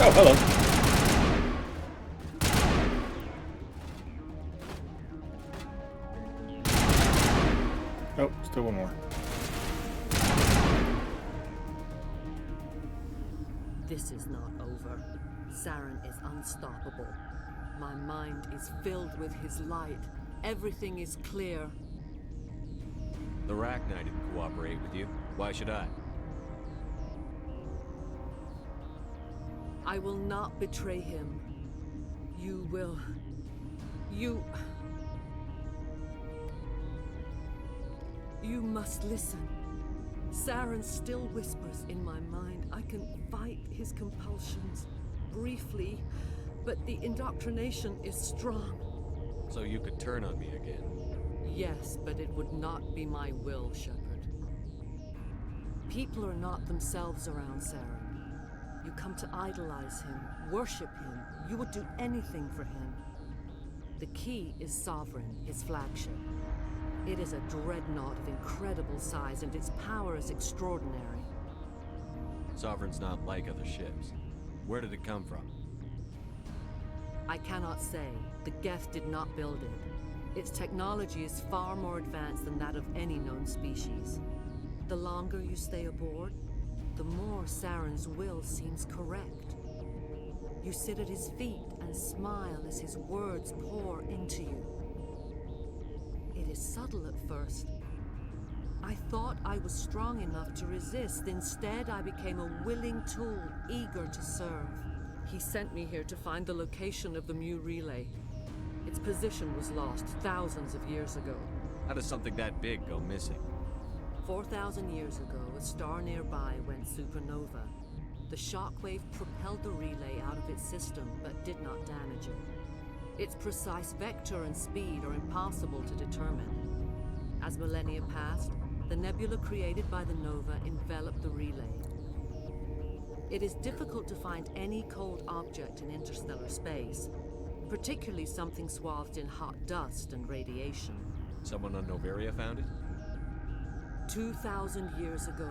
Oh, hello. Oh, still one more. This is not over. Saren is unstoppable. My mind is filled with his light. Everything is clear. The Rachni didn't cooperate with you. Why should I? I will not betray him. You will... You must listen. Saren still whispers in my mind. I can fight his compulsions briefly, but the indoctrination is strong. So you could turn on me again? Yes, but it would not be my will, Shepard. People are not themselves around Saren. You come to idolize him, worship him. You would do anything for him. The key is Sovereign, his flagship. It is a dreadnought of incredible size, and its power is extraordinary. Sovereign's not like other ships. Where did it come from? I cannot say. The Geth did not build it. Its technology is far more advanced than that of any known species. The longer you stay aboard, the more Saren's will seems correct. You sit at his feet and smile as his words pour into you. It is subtle at first, I thought I was strong enough to resist. Instead, I became a willing tool, eager to serve. He sent me here to find the location of the Mu relay. Its position was lost thousands of years ago. How does something that big go missing? 4,000 years ago, a star nearby went supernova. The shockwave propelled the relay out of its system, but did not damage it. Its precise vector and speed are impossible to determine. As millennia passed, the nebula created by the nova enveloped the relay. It is difficult to find any cold object in interstellar space, particularly something swathed in hot dust and radiation. Someone on Noveria found it? 2,000 years ago,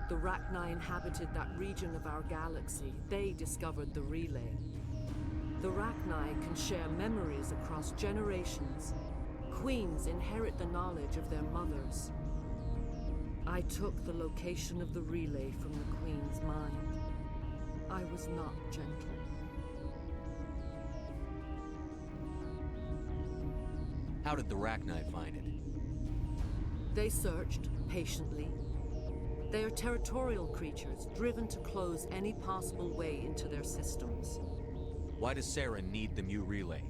the Rachni inhabited that region of our galaxy. They discovered the relay. The Rachni can share memories across generations. Queens inherit the knowledge of their mothers. I took the location of the relay from the Queen's mind. I was not gentle. How did the Rachni find it? They searched, patiently. They are territorial creatures, driven to close any possible way into their systems. Why does Saren need the Mu relay?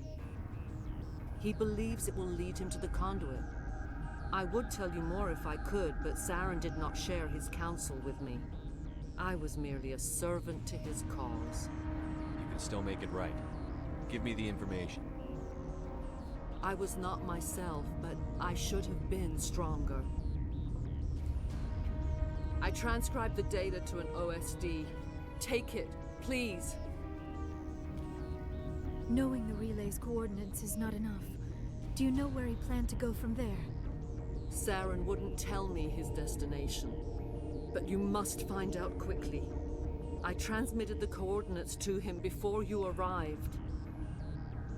He believes it will lead him to the conduit. I would tell you more if I could, but Saren did not share his counsel with me. I was merely a servant to his cause. You can still make it right. Give me the information. I was not myself, but I should have been stronger. I transcribed the data to an OSD. Take it, please. Knowing the relay's coordinates is not enough. Do you know where he planned to go from there? Saren wouldn't tell me his destination. But you must find out quickly. I transmitted the coordinates to him before you arrived.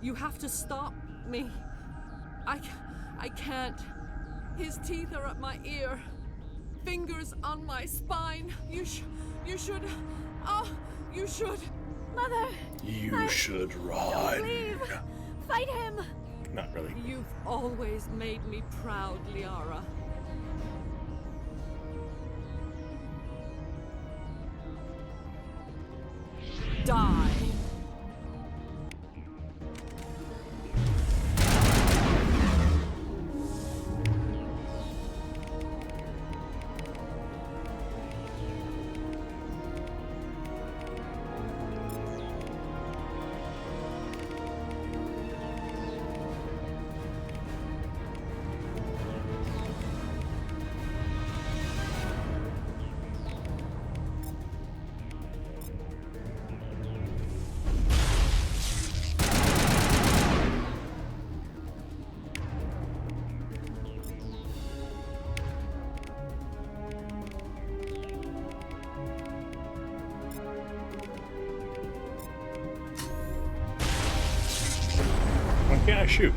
You have to stop me. I can't. His teeth are at my ear. Fingers on my spine. You should. Oh, you should. Mother! You should run. Don't leave! Fight him! Not really. You've always made me proud, Liara. Die! Why can't I shoot?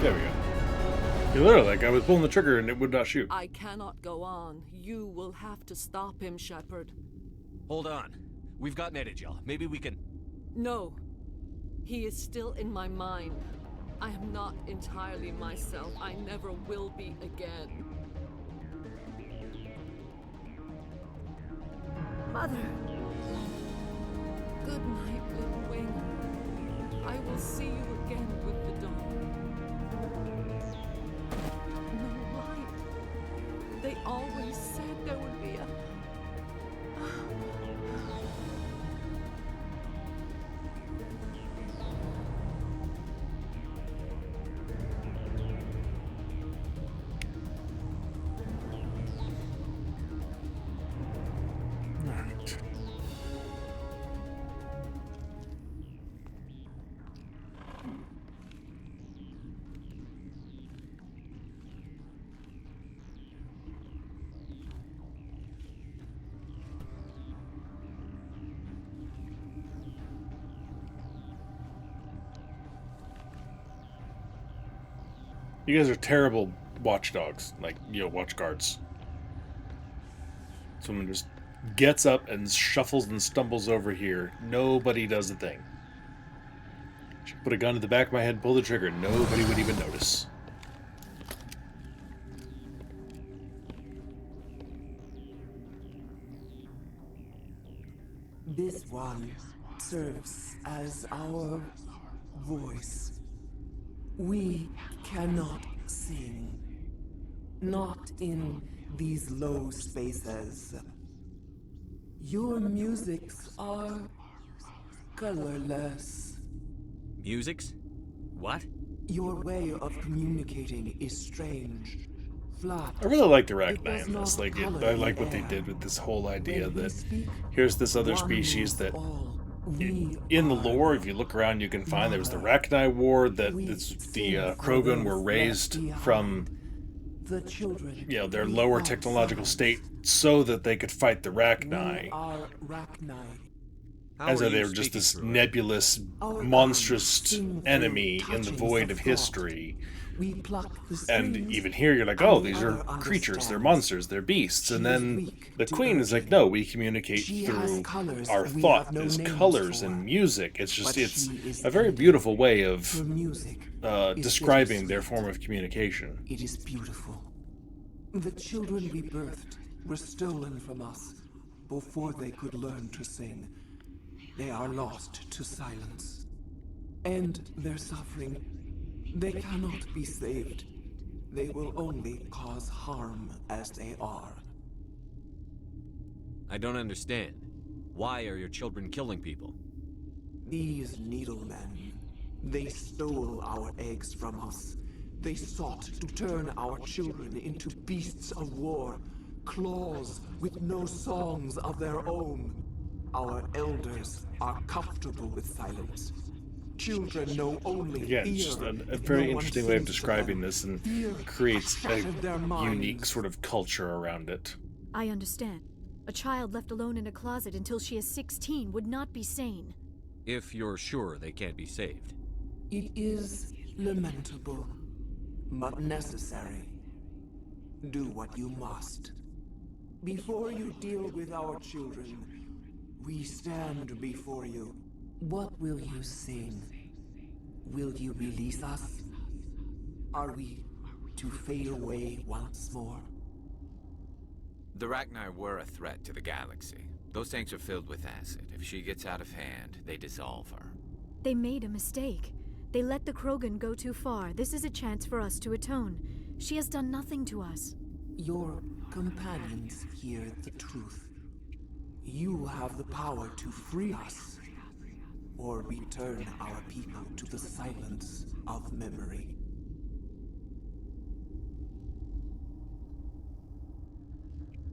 There we go. You literally, like, I was pulling the trigger and it would not shoot. I cannot go on. You will have to stop him, Shepard. Hold on. We've got Metagel. Maybe we can... No. He is still in my mind. I am not entirely myself. I never will be again. Mother! Good night, little wing. I will see you again with the dawn. No light. They always said there would be a... You guys are terrible watchdogs, like, watch guards. Someone just gets up and shuffles and stumbles over here. Nobody does a thing. Should put a gun to the back of my head, pull the trigger. Nobody would even notice. This one serves as our voice. We cannot sing. Not in these low spaces. Your musics are colorless. Musics? What? Your way of communicating is strange. Flat. I really like the Rachni in this. I like what they did with this whole idea that here's this other species that, in the lore, if you look around, you can find there was the Rachni War, that the Krogan were raised from, their lower technological state so that they could fight the Rachni. As though they were just this nebulous, monstrous enemy in the void of history. And even here, you're like, oh, these are creatures, they're monsters, they're beasts. And then the queen is like, no, we communicate through our thought, as colors and music. It's just, it's a very beautiful way of describing their form of communication. It is beautiful. The children we birthed were stolen from us before they could learn to sing. They are lost to silence. And their suffering, they cannot be saved. They will only cause harm as they are. I don't understand. Why are your children killing people? These needlemen, they stole our eggs from us. They sought to turn our children into beasts of war, claws with no songs of their own. Our elders are comfortable with silence. Children know only Again, fear. it's just a very interesting way of describing this, and creates a unique sort of culture around it. I understand. A child left alone in a closet until she is 16 would not be sane. If you're sure they can't be saved. It is lamentable, but necessary. Do what you must. Before you deal with our children, we stand before you. What will you sing? Will you release us? Are we to fade away once more? The Rachni were a threat to the galaxy. Those tanks are filled with acid. If she gets out of hand, they dissolve her. They made a mistake. They let the Krogan go too far. This is a chance for us to atone. She has done nothing to us. Your companions hear the truth. You have the power to free us, or return our people to the silence of memory.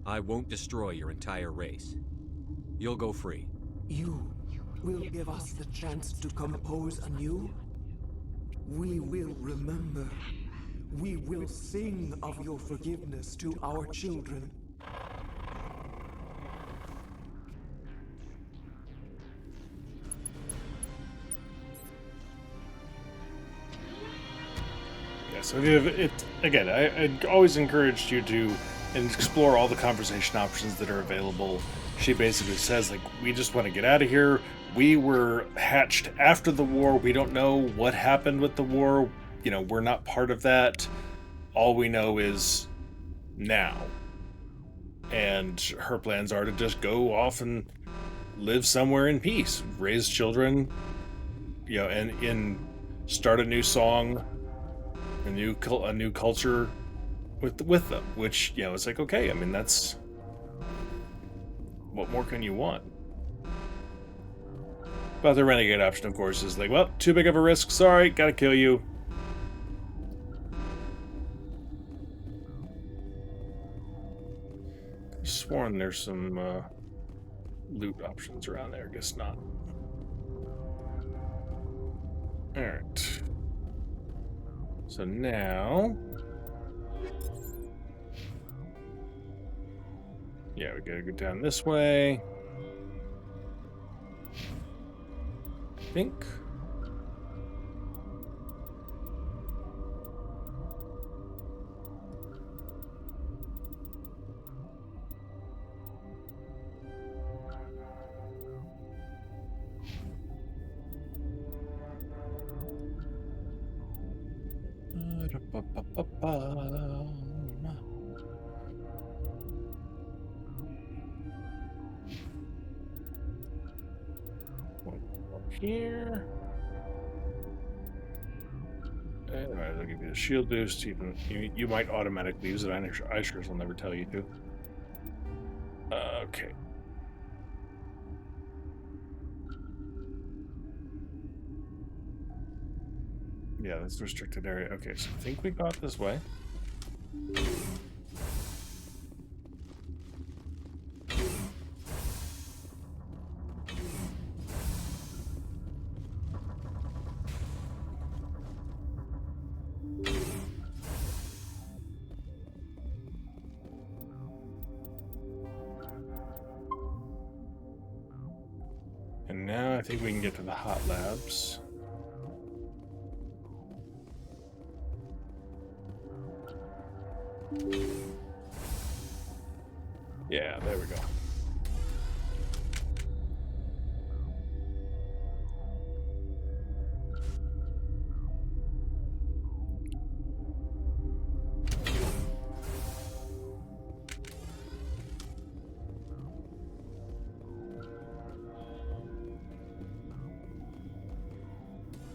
I won't destroy your entire race. You'll go free. You will give us the chance to compose anew? We will remember. We will sing of your forgiveness to our children. Yeah, so it again, I always encouraged you to explore all the conversation options that are available. She basically says, like, we just want to get out of here. We were hatched after the war. We don't know what happened with the war. You know, we're not part of that. All we know is now. And her plans are to just go off and live somewhere in peace, raise children, you know, and start a new song, a new culture with them, which, you know, it's like, okay, I mean, that's, what more can you want? But the renegade option, of course, is like, well, too big of a risk, sorry, gotta kill you. Sworn there's some loot options around there, guess not. Alright. So now, yeah, we gotta go down this way. I think. One up here. And I'll give you the shield boost. Even you might automatically use it. I sure will never tell you to. Okay. Yeah, that's restricted area. Okay, so I think we got this way. And now I think we can get to the hot labs. Yeah, there we go.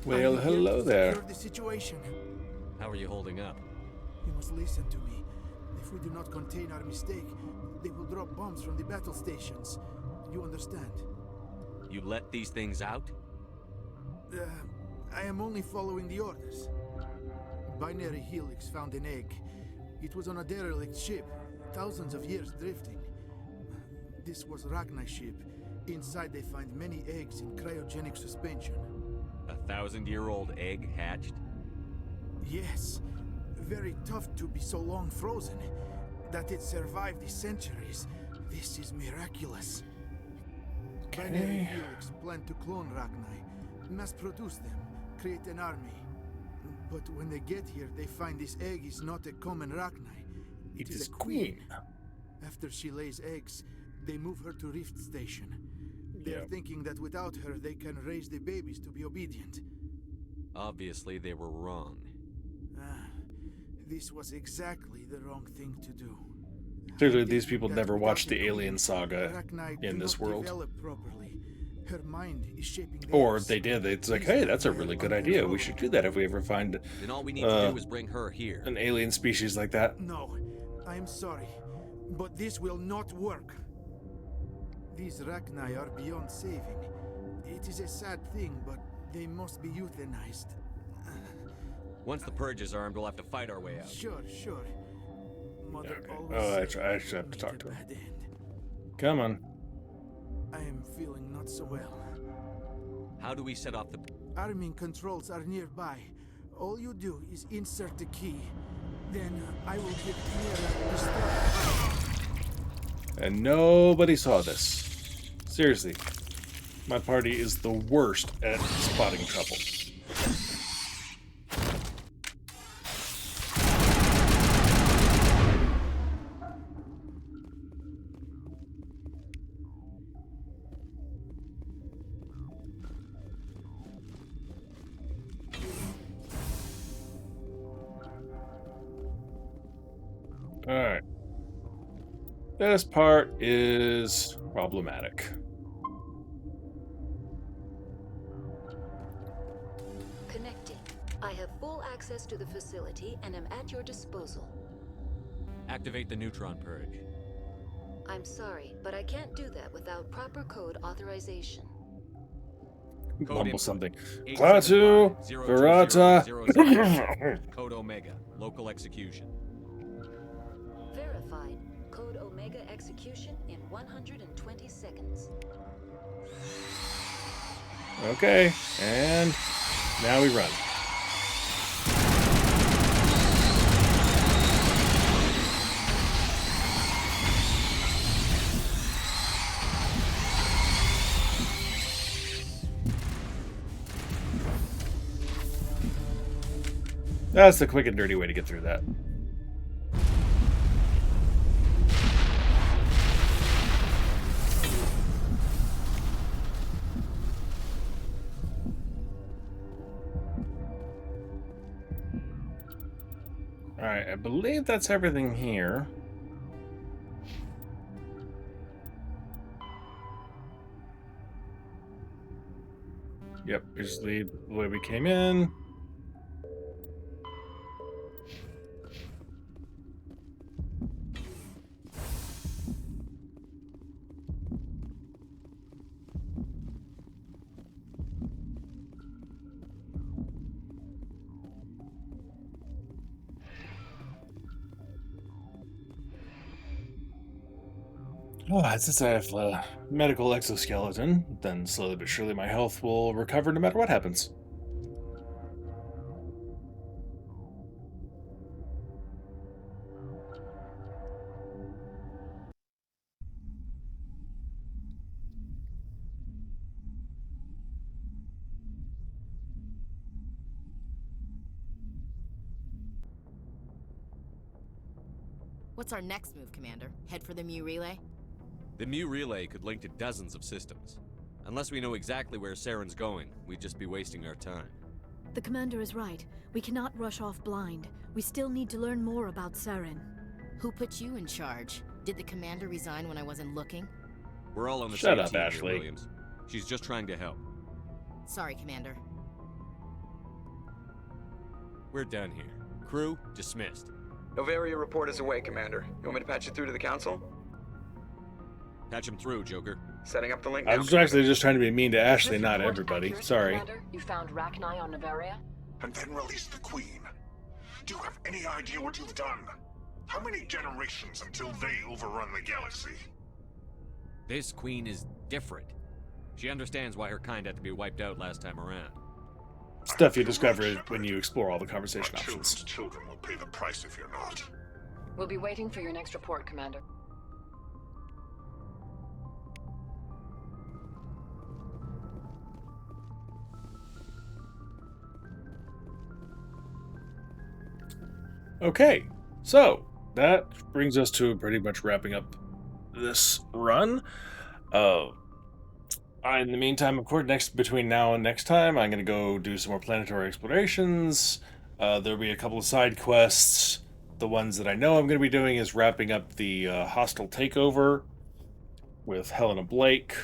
Well, hello there. The situation. How are you holding up? You must listen to me. If we do not contain our mistake, they will drop bombs from the battle stations. You understand? You let these things out? I am only following the orders. Binary Helix found an egg. It was on a derelict ship, thousands of years drifting. This was Rachni's ship. Inside they find many eggs in cryogenic suspension. 1,000-year-old egg hatched? Yes. Very tough to be so long frozen. That it survived the centuries. This is miraculous. Okay. Binary Helix planned to clone Rachni, mass produce them, create an army. But when they get here, they find this egg is not a common Rachni. It is a queen. After she lays eggs, they move her to Rift Station. They're thinking that without her, they can raise the babies to be obedient. Obviously, they were wrong. This was exactly the wrong thing to do. Clearly, these people never watched the Alien saga in this world. Her mind is shaping the Or eggs. if they did, it's like, hey, that's a really good idea. We should do that if we ever find Then all we need to do is bring her here. An alien species like that. No, I'm sorry, but this will not work. These Rachni are beyond saving. It is a sad thing, but they must be euthanized. Once the purge is armed, we'll have to fight our way out. Sure. Mother always Oh, said I actually have to talk to him. bad end. Come on. I am feeling not so well. How do we set off the... Arming controls are nearby. All you do is insert the key. Then I will give Clear the start. And nobody saw this. Seriously. My party is the worst at spotting trouble. Alright. This part is problematic. Connecting. I have full access to the facility and am at your disposal. Activate the neutron purge. I'm sorry, but I can't do that without proper code authorization. Mumble something. Klaatu, Virata. Code Omega. Local execution. Verified. Code Omega execution in 120 seconds. Okay, and now we run. That's the quick and dirty way to get through that. Alright, I believe that's everything here. Yep, just leave the way we came in. Oh, since I have a medical exoskeleton, then slowly but surely my health will recover no matter what happens. What's our next move, Commander? Head for the Mu relay? The Mu relay could link to dozens of systems. Unless we know exactly where Saren's going, we'd just be wasting our time. The commander is right. We cannot rush off blind. We still need to learn more about Saren. Who put you in charge? Did the commander resign when I wasn't looking? We're all on the Shut same up, team Ashley. here, Williams. She's just trying to help. Sorry, Commander. We're done here. Crew, dismissed. Novaria report is away, Commander. You want me to patch you through to the Council? Patch him through, Joker. Setting up the link I now. was actually just trying to be mean to Ashley, not everybody. Sorry. Commander, you found Rachni on Novaria? And then release the Queen. Do you have any idea what you've done? How many generations until they overrun the galaxy? This Queen is different. She understands why her kind had to be wiped out last time around. Stuff you discover when you explore all the conversation options. Children will pay the price if you're not. We'll be waiting for your next report, Commander. Okay, so that brings us to pretty much wrapping up this run. In the meantime, of course, between now and next time, I'm going to go do some more planetary explorations. There'll be a couple of side quests. The ones that I know I'm going to be doing is wrapping up the hostile takeover with Helena Blake.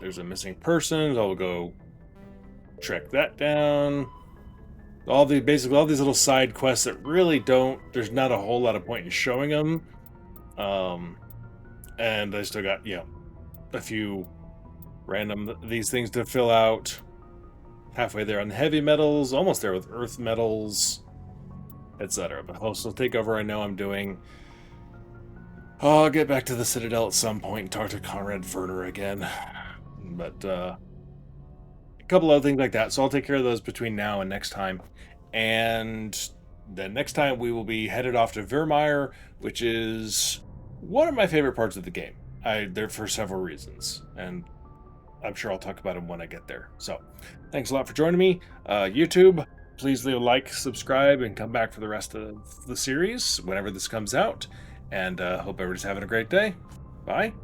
There's a missing person. I'll go track that down. Basically all these little side quests that really there's not a whole lot of point in showing them. And I still got, a few random these things to fill out. Halfway there on the heavy metals, almost there with earth metals, etc. But hostile takeover I know I'm doing. I'll get back to the Citadel at some point and talk to Conrad Werner again. But a couple other things like that. So I'll take care of those between now and next time. And then next time we will be headed off to Vermeer, which is one of my favorite parts of the game. There for several reasons. And I'm sure I'll talk about them when I get there. So thanks a lot for joining me. YouTube, please leave a like, subscribe, and come back for the rest of the series whenever this comes out. And hope everybody's having a great day. Bye.